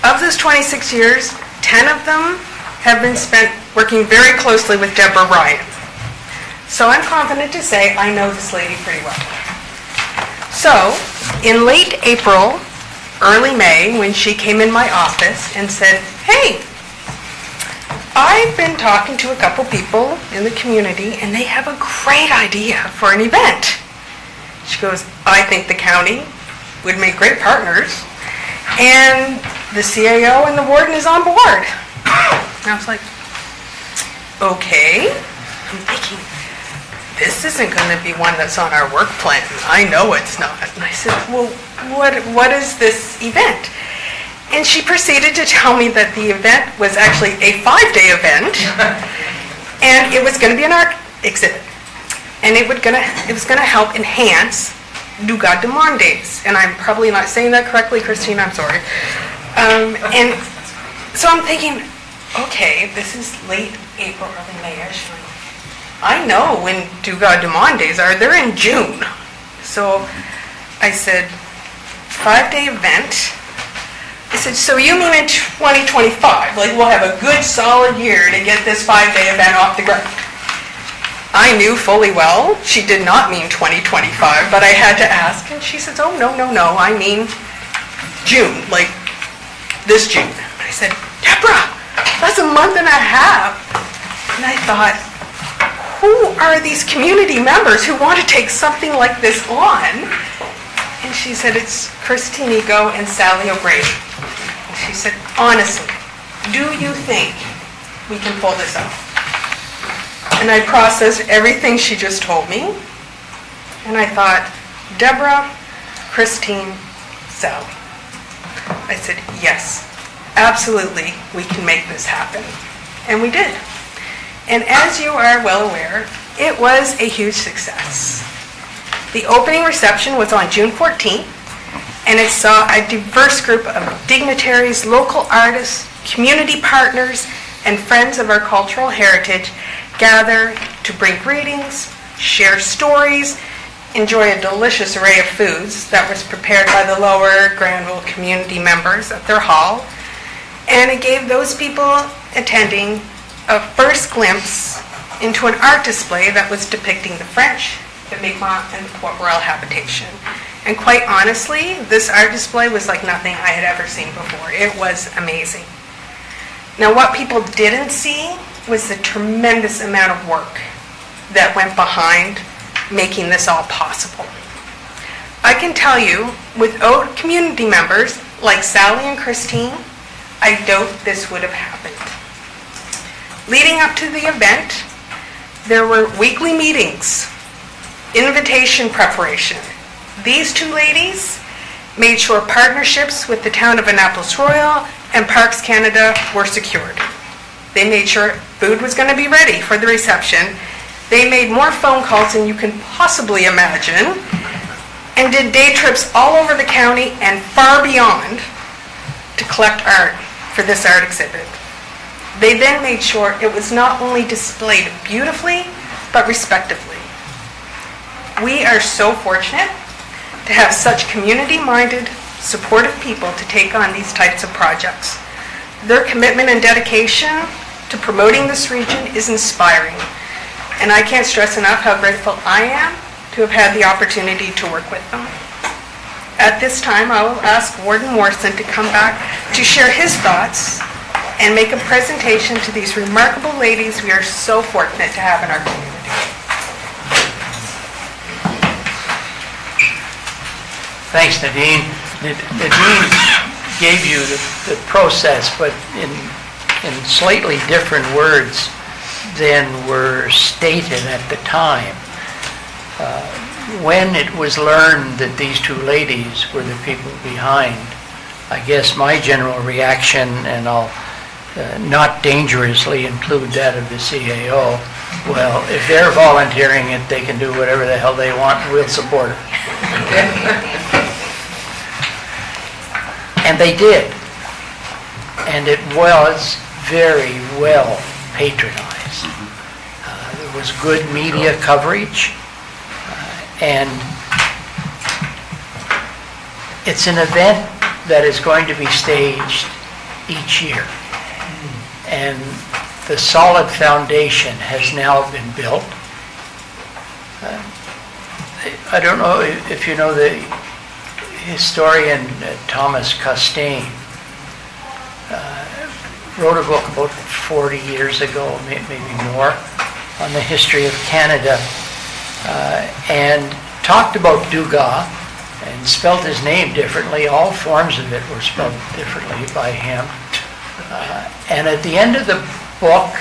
Of those 26 years, 10 of them have been spent working very closely with Deborah Ryan. So I'm confident to say I know this lady pretty well. So, in late April, early May, when she came in my office and said, hey, I've been talking to a couple people in the community and they have a great idea for an event. She goes, I think the county would make great partners, and the CAO and the warden is on board. And I was like, okay. I'm thinking, this isn't going to be one that's on our work plan. I know it's not. And I said, well, what is this event? And she proceeded to tell me that the event was actually a 5-day event, and it was going to be an art exhibit. And it was going to help enhance Duga Demandes, and I'm probably not saying that correctly, Christine, I'm sorry. And so I'm thinking, okay, this is late April, early May-ish. I know when Duga Demandes are, they're in June. So I said, 5-day event. I said, so you mean in 2025, like we'll have a good solid year to get this 5-day event off the ground? I knew fully well she did not mean 2025, but I had to ask, and she says, oh, no, I mean June, like this June. I said, Deborah, that's a month and a half. And I thought, who are these community members who want to take something like this on? And she said, it's Christine Ego and Sally O'Grady. And she said, honestly, do you think we can pull this off? And I processed everything she just told me. And I thought, Deborah, Christine, Sally. I said, yes, absolutely, we can make this happen. And we did. And as you are well aware, it was a huge success. The opening reception was on June 14th, and it saw a diverse group of dignitaries, local artists, community partners, and friends of our cultural heritage gather to bring greetings, share stories, enjoy a delicious array of foods that was prepared by the Lower Granville community members at their hall. And it gave those people attending a first glimpse into an art display that was depicting the French, the Mi'kmaq, and the Port Royal habitation. And quite honestly, this art display was like nothing I had ever seen before. It was amazing. Now, what people didn't see was the tremendous amount of work that went behind making this all possible. I can tell you, without community members like Sally and Christine, I doubt this would have happened. Leading up to the event, there were weekly meetings, invitation preparation. These two ladies made sure partnerships with the town of Annapolis Royal and Parks Canada were secured. They made sure food was going to be ready for the reception. They made more phone calls than you can possibly imagine, and did day trips all over the county and far beyond to collect art for this art exhibit. They then made sure it was not only displayed beautifully, but respectively. We are so fortunate to have such community-minded, supportive people to take on these types of projects. Their commitment and dedication to promoting this region is inspiring, and I can't stress enough how grateful I am to have had the opportunity to work with them. At this time, I will ask Warden Morrison to come back to share his thoughts and make a presentation to these remarkable ladies we are so fortunate to have in our community. Thanks, Nadine. Nadine gave you the process, but in slightly different words than were stated at the time. When it was learned that these two ladies were the people behind, I guess my general reaction, and I'll not dangerously include that of the CAO, well, if they're volunteering it, they can do whatever the hell they want, and we'll support it. And they did. And it was very well patronized. There was good media coverage, and it's an event that is going to be staged each year. And the solid foundation has now been built. I don't know if you know the historian Thomas Costain. Wrote a book about 40 years ago, maybe more, on the history of Canada, and talked about Duga and spelled his name differently. All forms of it were spelled differently by him. And at the end of the book,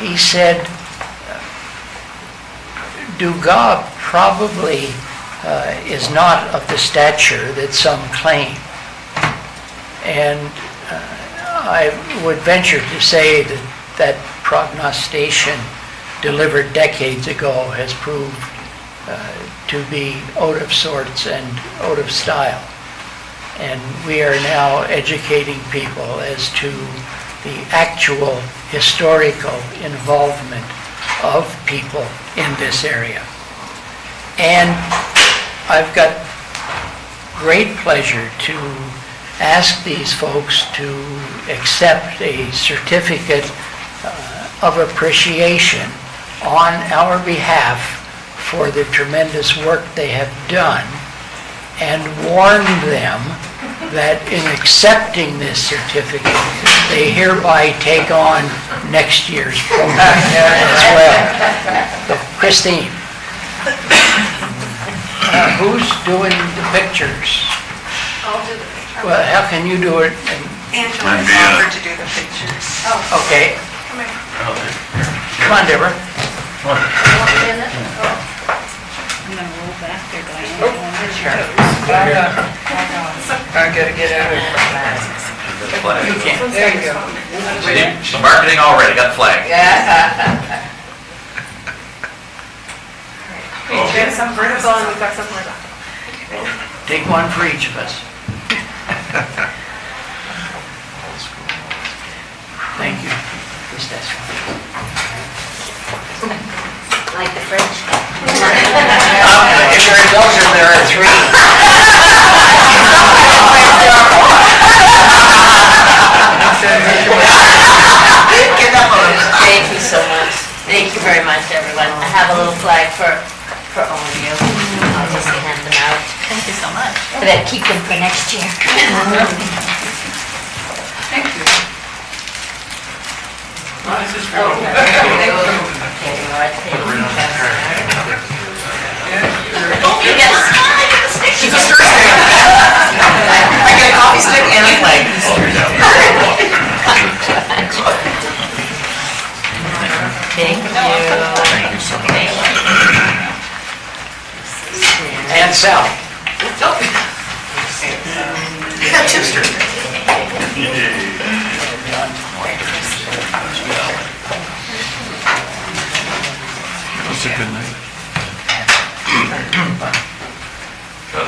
he said, Duga probably is not of the stature that some claim. And I would venture to say that that prognostication delivered decades ago has proved to be out of sorts and out of style. And we are now educating people as to the actual historical involvement of people in this area. And I've got great pleasure to ask these folks to accept a certificate of appreciation on our behalf for the tremendous work they have done, and warn them that in accepting this certificate, they hereby take on next year's program as well. So, Christine, who's doing the pictures? I'll do the picture. Well, how can you do it? Angela's offered to do the pictures. Oh, Okay, come here. come on, Deborah. I'm gonna roll back there, Diane. I gotta get out of here. You can. There you go. Marketing already, got the flag. We have some vertical and we've got some horizontal. Take one for each of us. Thank you. Who's this one? Like the French. If you're indulgent, there are three. Thank you so much. Thank you very much, everyone. I have a little flag for all of you. I'll just hand them out. Thank you so much. But I'll keep them for next year. Thank you. She's a stir I get a coffee stick and a flag. Thank you. Thank you so much. And Sal. It's a good night.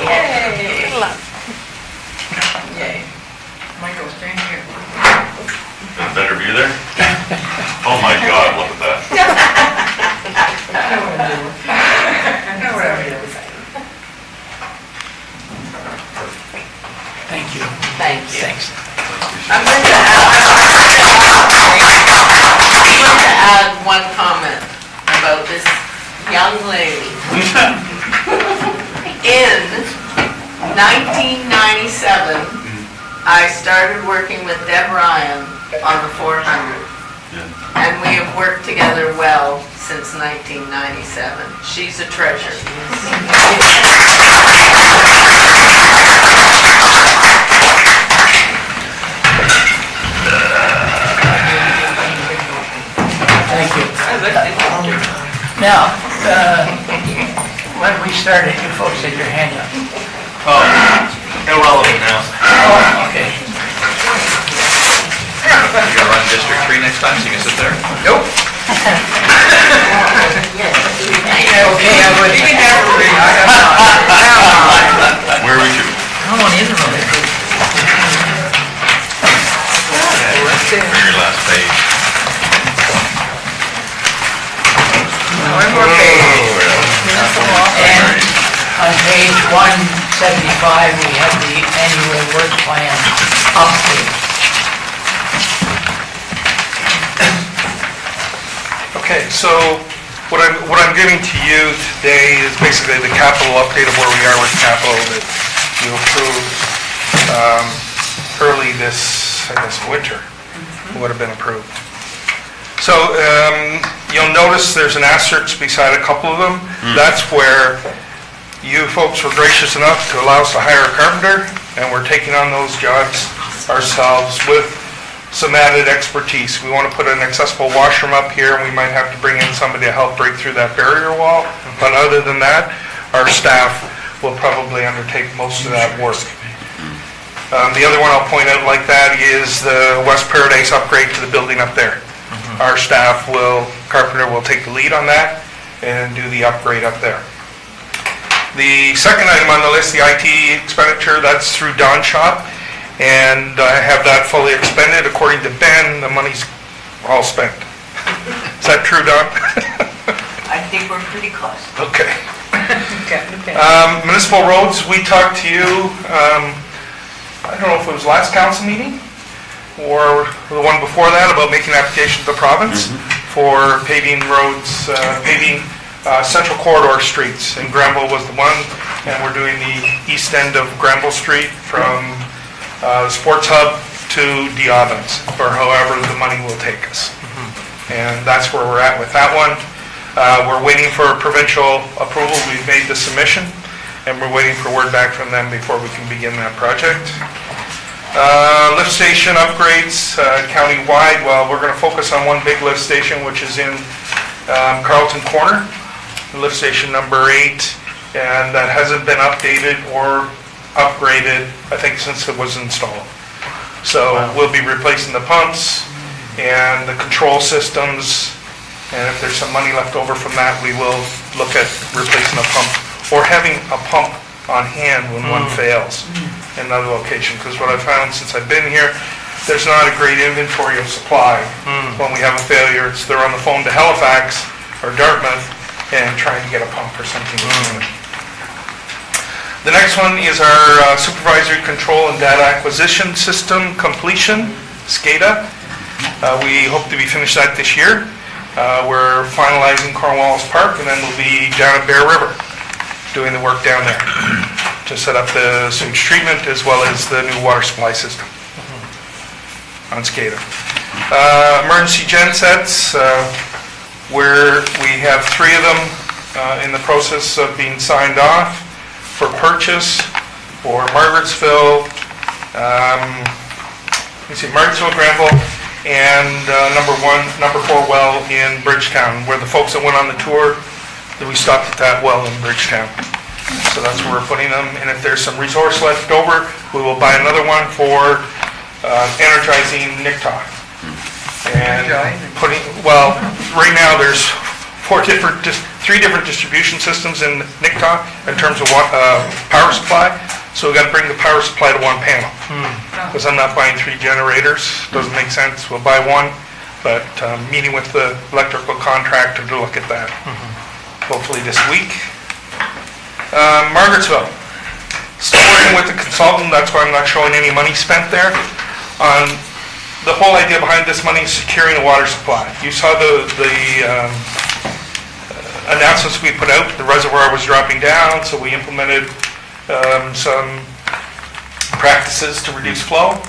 Yay. Yay. Michael, stand here. Better be there? Oh my God, look at that. Thank you. Thank you. Thanks. I'm going to add one comment about this young lady. In 1997, I started working with Deb Ryan on the 400. And we have worked together well since 1997. She's a treasure. Thank you. Now, when we started, you folks had your hand up. Oh, irrelevant now. Oh, okay. You gonna run District 3 next time, so you can sit there? Nope. Okay, I would. Where would you? I don't want either of them. For your last page. One more page. And on page 175, we have the annual work plan update. Okay, so what I'm giving to you today is basically the capital update of where we are with capital that you approved early this, I guess, winter, would have been approved. So you'll notice there's an asterisk beside a couple of them. That's where you folks were gracious enough to allow us to hire a carpenter, and we're taking on those jobs ourselves with some added expertise. We want to put an accessible washroom up here, and we might have to bring in somebody to help break through that barrier wall. But other than that, our staff will probably undertake most of that work. The other one I'll point out like that is the West Paradise upgrade to the building up there. Our carpenter will take the lead on that and do the upgrade up there. The second item on the list, the IT expenditure, that's through Don Shop, and I have that fully expended. According to Ben, the money's all spent. Is that true, Don? I think we're pretty close. Okay. Municipal roads, we talked to you, I don't know if it was last council meeting or the one before that, about making an application to the province for paving roads, paving central corridor streets. And Granville was the one, and we're doing the east end of Granville Street from Sports Hub to D'Auben's, or however the money will take us. And that's where we're at with that one. We're waiting for provincial approval. We've made the submission, and we're waiting for word back from them before we can begin that project. Lift station upgrades county-wide. Well, we're going to focus on one big lift station, which is in Carlton Corner, lift station number 8, and that hasn't been updated or upgraded, I think, since it was installed. So we'll be replacing the pumps and the control systems, and if there's some money left over from that, we will look at replacing a pump or having a pump on hand when one fails in another location. Because what I've found since I've been here, there's not a great inventory of supply. When we have a failure, they're on the phone to Halifax or Dartmouth and trying to get a pump or something. The next one is our supervisory control and data acquisition system completion, SCADA. We hope to be finished that this year. We're finalizing Cornwallis Park, and then we'll be down at Bear River doing the work down there to set up the sewage treatment as well as the new water supply system on SCADA. Emergency gensets, where we have 3 of them in the process of being signed off for purchase for Margarettsville, Margarettsville, Granville, and number 4 well in Bridgetown, where the folks that went on the tour, that we stopped at that well in Bridgetown. So that's where we're putting them, and if there's some resource left over, we will buy another one for energizing Nictoc. And putting, well, right now there's 3 different distribution systems in Nictoc in terms of power supply. So we've got to bring the power supply to one panel. Because I'm not buying 3 generators, doesn't make sense. We'll buy one, but meeting with the electrical contractor to look at that, hopefully this week. Margarettsville, still working with the consultant, that's why I'm not showing any money spent there. The whole idea behind this money is securing the water supply. You saw the announcements we put out, the reservoir was dropping down, so we implemented some practices to reduce flow.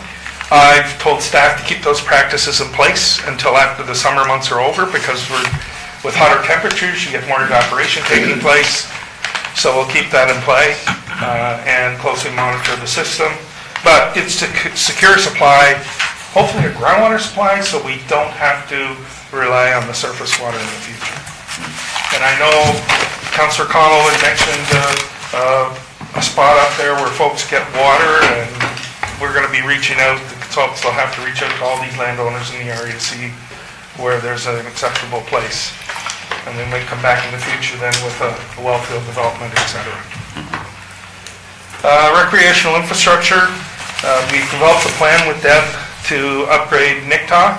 I've told staff to keep those practices in place until after the summer months are over, because with hotter temperatures, you get more evaporation taking place. So we'll keep that in play and closely monitor the system. But it's to secure supply, hopefully a groundwater supply, so we don't have to rely on the surface water in the future. And I know Councillor Connell had mentioned a spot up there where folks get water, and we're going to be reaching out, the consultants will have to reach out to all these landowners in the area to see where there's an acceptable place. And then we come back in the future then with a wellfield development, etc. Recreational infrastructure, we developed a plan with Deb to upgrade Nictoc,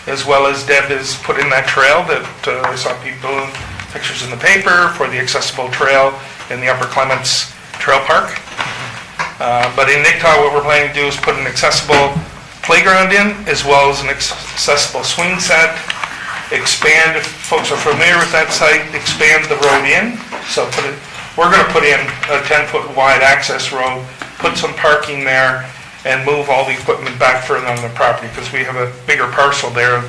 as well as Deb has put in that trail that I saw people, pictures in the paper for the accessible trail in the Upper Clements Trail Park. But in Nictoc, what we're planning to do is put an accessible playground in, as well as an accessible swing set, expand, if folks are familiar with that site, expand the road in. So we're going to put in a 10-foot wide access road, put some parking there, and move all the equipment back further on the property, because we have a bigger parcel there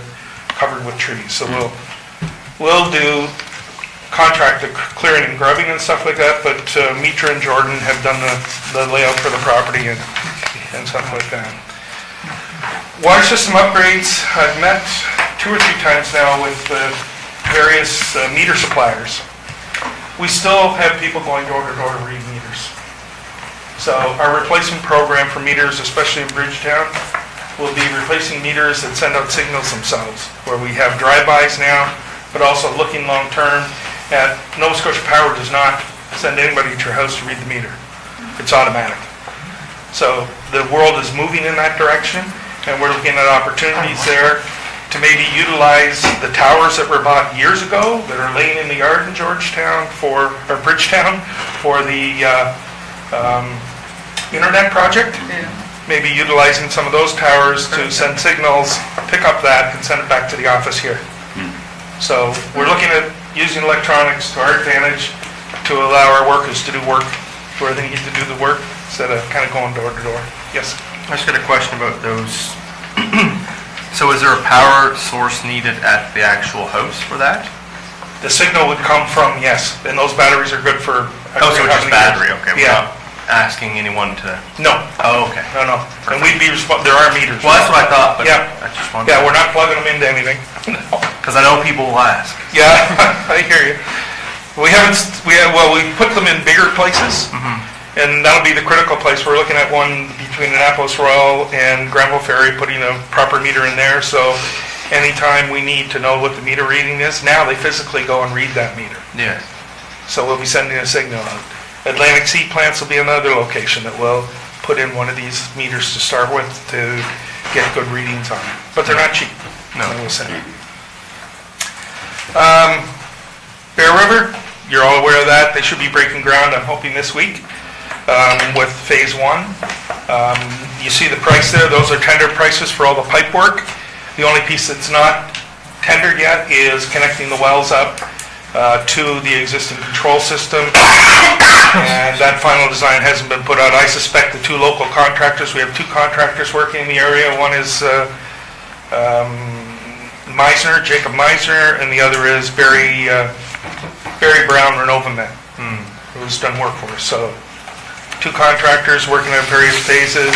covered with trees. So we'll do contracted clearing and grubbing and stuff like that, but Mitra and Jordan have done the layout for the property and stuff like that. Water system upgrades, I've met 2 or 3 times now with various meter suppliers. We still have people going door to door to read meters. So our replacement program for meters, especially in Bridgetown, will be replacing meters that send out signals themselves, where we have drive-bys now, but also looking long-term at Nova Scotia Power does not send anybody to your house to read the meter. It's automatic. So the world is moving in that direction, and we're looking at opportunities there to maybe utilize the towers that were bought years ago that are laying in the yard in Georgetown or Bridgetown for the internet project. Maybe utilizing some of those towers to send signals, pick up that and send it back to the office here. So we're looking at using electronics to our advantage to allow our workers to do work where they need to do the work instead of kind of going door to door. Yes? I just got a question about those. So is there a power source needed at the actual house for that? The signal would come from, yes, and those batteries are good for... Oh, so it's just battery, okay. We're Yeah. not asking anyone to... No. Oh, okay. No. And we'd be, there are meters. Well, that's what I thought, but Yeah. I just wanted... Yeah, we're not plugging them into anything. Because I know people will ask. Yeah, I hear you. We put them in bigger places, and that'll be the critical place. We're looking at one between Annapolis Royal and Granville Ferry, putting a proper meter in there, so anytime we need to know what the meter reading is, now they physically go and read that meter. Yeah. So we'll be sending a signal out. Atlantic Sea Plants will be another location that we'll put in one of these meters to start with to get good readings on it. But they're not cheap. No. I will say. Bear River, you're all aware of that. They should be breaking ground, I'm hoping, this week with phase 1. You see the price there. Those are tender prices for all the pipe work. The only piece that's not tendered yet is connecting the wells up to the existing control system. And that final design hasn't been put out. I suspect the two local contractors, we have two contractors working in the area. One is Meisner, Jacob Meisner, and the other is Barry Brown, Renovamet, who's done work for us. So two contractors working at various phases,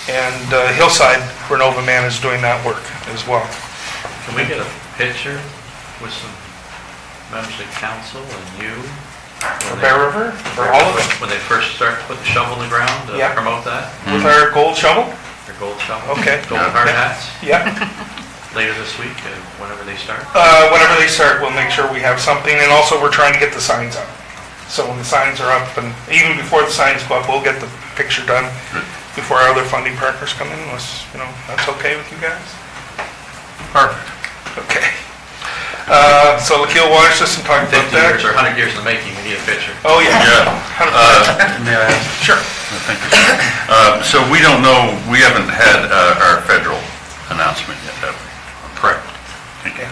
and Hillside Renovamet is doing that work as well. Can we get a picture with some members of council and you? For Bear River, for all of it? When they first start to put the shovel in the ground to Yeah. promote that? With our gold shovel? Their gold shovel? Okay. Gold hard hats? Yeah. Later this week, whenever they start? Whenever they start, we'll make sure we have something, and also we're trying to get the signs up. So when the signs are up, and even before the signs go up, we'll get the picture done before our other funding partners come in, unless, that's okay with you guys? Perfect. Okay. So Lakeel Water System, talking about 50 that. years or 100 years in the making, we need a picture. Oh, yeah. May I ask? Sure. Thank you. So we don't know, we haven't had our federal announcement yet, have we? Correct. Thank you.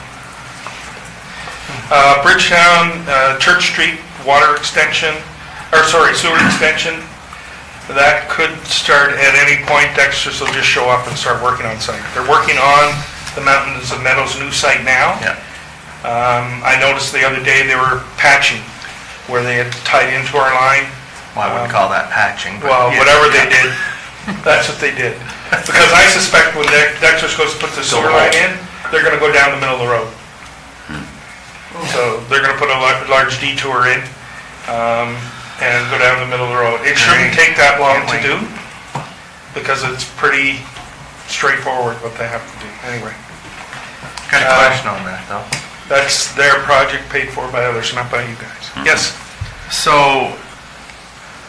Bridgetown, Church Street water extension, sewer extension, that could start at any point. Dexter's will just show up and start working on site. They're working on the Mountains of Meadows new site now. Yeah. I noticed the other day they were patching where they had tied into our line. Well, I wouldn't call that patching. But Well, yeah. whatever they did, that's what they did. Because I suspect when Dexter's goes to put the sewer line in, they're gonna go down the middle of the road. So they're gonna put a large detour in, and go down the middle of the road. It shouldn't take that long to do, because it's pretty straightforward what they have to do. Anyway. Got a question on that, though. That's their project paid for by others, not by you guys. Yes? So,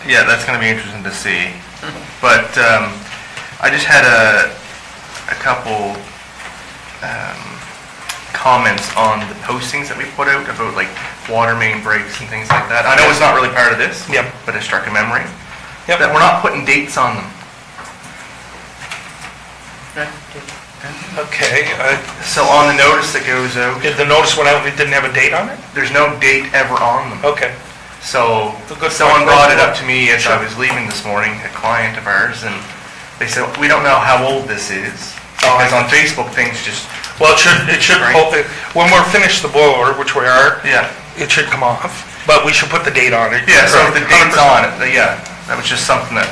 yeah, that's going to be interesting to see. But I just had a couple comments on the postings that we put out about like water main breaks and things like that. I know it's not really part of this, Yep. but it struck a memory. Yep. That we're not putting dates on them. Okay. So on the notice that goes out, Did the notice went out and it didn't have a date on it? there's no date ever on them. Okay. So A good someone point. brought it up to me as I Sure. was leaving this morning, a client of ours, and they said, we don't know how old this is. Oh, I Because on Facebook, things just, Well, it should, Right. when we're finished the boiler, which we are, yeah. it should come off, but we should put the date on it. Yeah, so if the date's 100%. on it, yeah, that was just something that,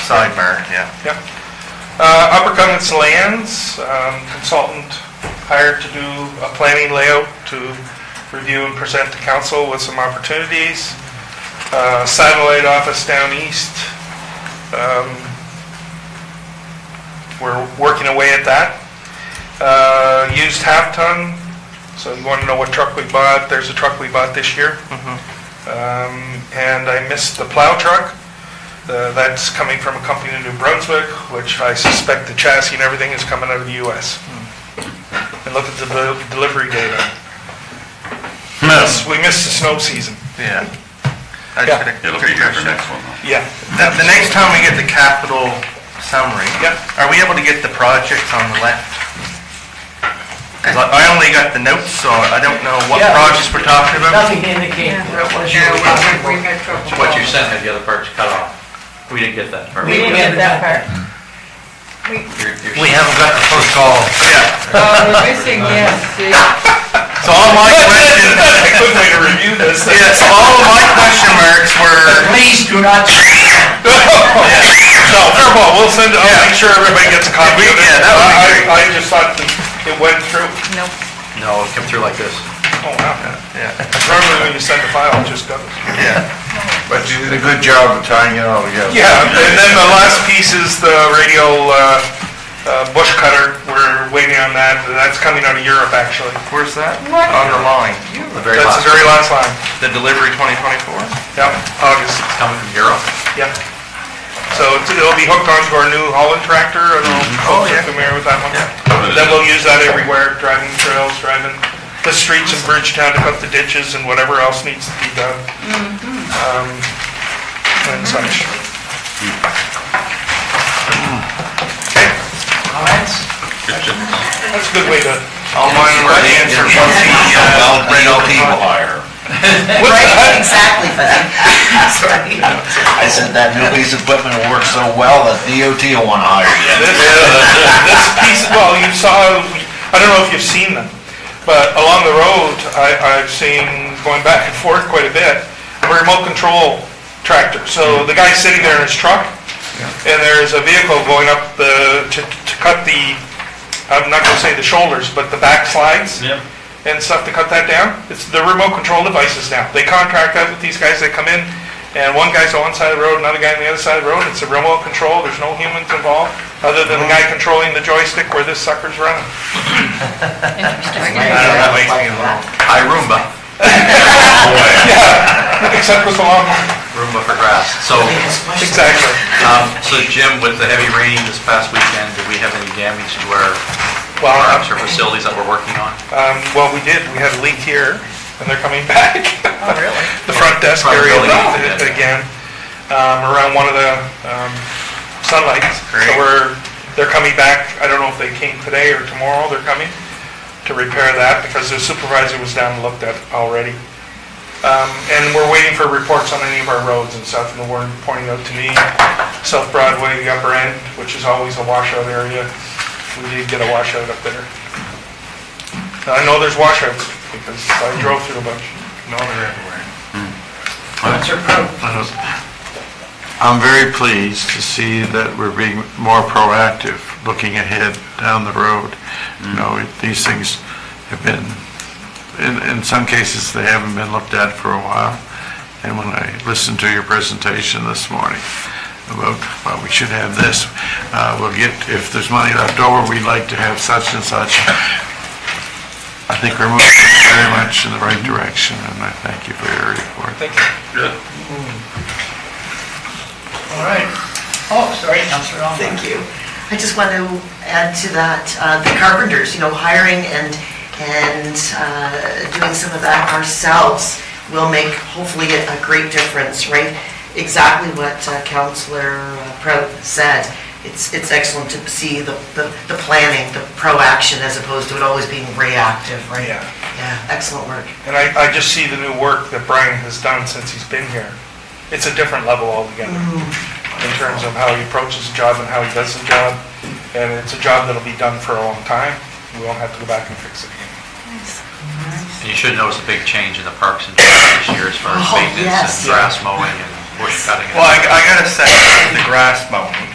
sidebar, yeah. Yep. Upper Cummins Lands, consultant hired to do a planning layout to review and present to council with some opportunities. Satellite office down east, we're working away at that. Used half ton, so you want to know what truck we bought, there's a truck we bought this year. And I missed the plow truck. That's coming from a company in New Brunswick, which I suspect the chassis and everything is coming out of the US. And look at the delivery data. We missed the snow season. Yeah. It'll be here for next one. Yeah. The next time we get the capital summary, are we able to get the projects on the left? Because I only got the notes, so I don't know what projects we're talking about. Nothing to indicate where it was. We had trouble. What you sent had the other parts cut off. We didn't get that part. We didn't get that part. We haven't got the first call. Yeah. We're missing, yes, see? So all my questions, That's a good way to review this. yeah, so all of my question marks were, Please do not. No, fair ball, we'll send it, I'll make sure everybody gets a copy of it. Yeah, that would be great. I just thought that it went through. Nope. No, it came through like this. Oh, wow. yeah, Normally when you send a file, it just goes. yeah. But you did a good job of tying it all together. Yeah, and then the last piece is the radial bush cutter. We're waiting on that. That's coming out of Europe, actually. Where's that? On the line. The very That's last. the very last line. The delivery 2024? Yep, August. It's coming from Europe. Yep. So it'll be hooked onto our New Holland tractor. I don't know if folks are familiar with that one. Then we'll use that everywhere, driving trails, driving the streets in Bridgetown to cut the ditches and whatever else needs to be done. And such. Comments? That's a good way to. All mine were answered. What's the rental people hire. Right, exactly, buddy. Sorry. I said that new piece of equipment will work so well that DOT will want to hire you. This piece, well, you saw, I don't know if you've seen them, but along the road, I've seen, going back and forth quite a bit, a remote control tractor. So the guy's sitting there in his truck, and there's a vehicle going up to cut the, I'm not gonna say the shoulders, but the back slides. And stuff to cut that down. It's the remote control devices now. They contract out with these guys, they come in, and one guy's on one side of the road, another guy on the other side of the road. It's a remote control, there's no humans involved, other than the guy controlling the joystick where this sucker's running. That makes me a little... Roomba. Yeah, except with the lawnmower. Roomba for grass. So, Exactly. so Jim, with the heavy rain this past weekend, did we have any damage to our Well, parks or facilities that we're working on? Well, we did. We had a leak here, and they're coming back. Oh, really? The front desk Front area building. leaked again, around one of the sunlights. So they're coming back. I don't know if they came today or tomorrow. They're coming to repair that because the supervisor was down and looked at it already. And we're waiting for reports on any of our roads and stuff, and the word pointing out to me, South Broadway, the upper end, which is always a washout area. We did get a washout up there. Now, I know there's washouts because I drove through a bunch. No, they're everywhere. I'm very pleased to see that we're being more proactive, looking ahead down the road. You know, these things have been, in some cases, they haven't been looked at for a while. And when I listened to your presentation this morning about, well, we should have this, we'll get, if there's money left over, we'd like to have such and such. I think we're moving very much in the right direction, and I thank you for your report. Thank you. Good. All right. Oh, sorry, Councillor Almond. Thank you. I just want to add to that, the carpenters, you know, hiring and doing some of that ourselves will make hopefully a great difference, right? Exactly what Councillor Prout said. It's excellent to see the planning, the proaction as opposed to it always being reactive, right? Yeah. Yeah, excellent work. And I just see the new work that Brian has done since he's been here. It's a different level altogether in terms of how he approaches the job and how he does the job. And it's a job that'll be done for a long time. We won't have to go back and fix it again. And you should notice a big change in the parks and this year as far as maintenance and grass mowing and bush cutting. Well, I gotta say, the grass mowing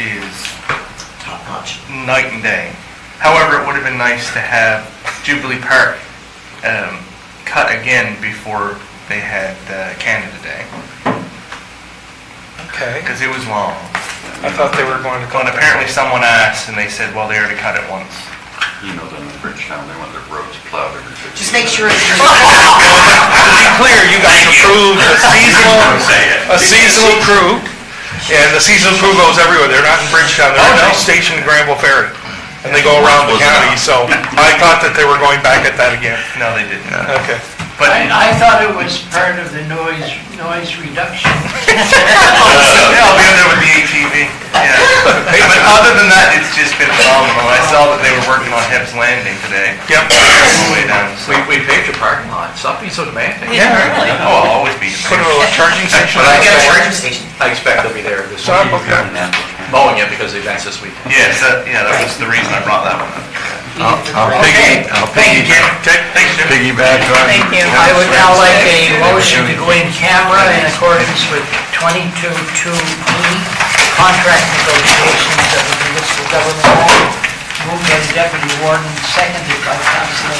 is Top notch. night and day. However, it would have been nice to have Jubilee Park cut again before they had Canada Day. Okay. Because it was long. I thought they were going to Well, cut and apparently someone asked and they said, well, they already cut it once. You know them in Bridgetown, they want their roads plowed every 15 Just make sure it's... To be clear, you guys approved a seasonal crew, and the seasonal crew goes everywhere. They're not in Bridgetown, they're actually stationed in Granville Ferry, and they go around the county, so I thought that they were going back at that again. No, they didn't. Okay. But I thought it was part of the noise reduction. Yeah, I'll be in there with the ATV, yeah. But other than that, it's just been phenomenal. I saw that they were working on Hebb's Landing today. Yep. All the way down. So. We paved your parking lot, stop being so demanding. Yeah, really? Oh, I'll always be Put a little charging station. But I Get a expect- charging station. I expect they'll be there this So, week, okay. mowing it because the event's this weekend. Yes, that was the reason I brought that one up. I'll Okay. Thank you, Jim. Okay, thanks, Jim. piggyback on. Thank you. I would now like a motion to go in camera in accordance with 22(2)E, contract negotiations of the municipal government act. Moved by the deputy warden, seconded by Councilor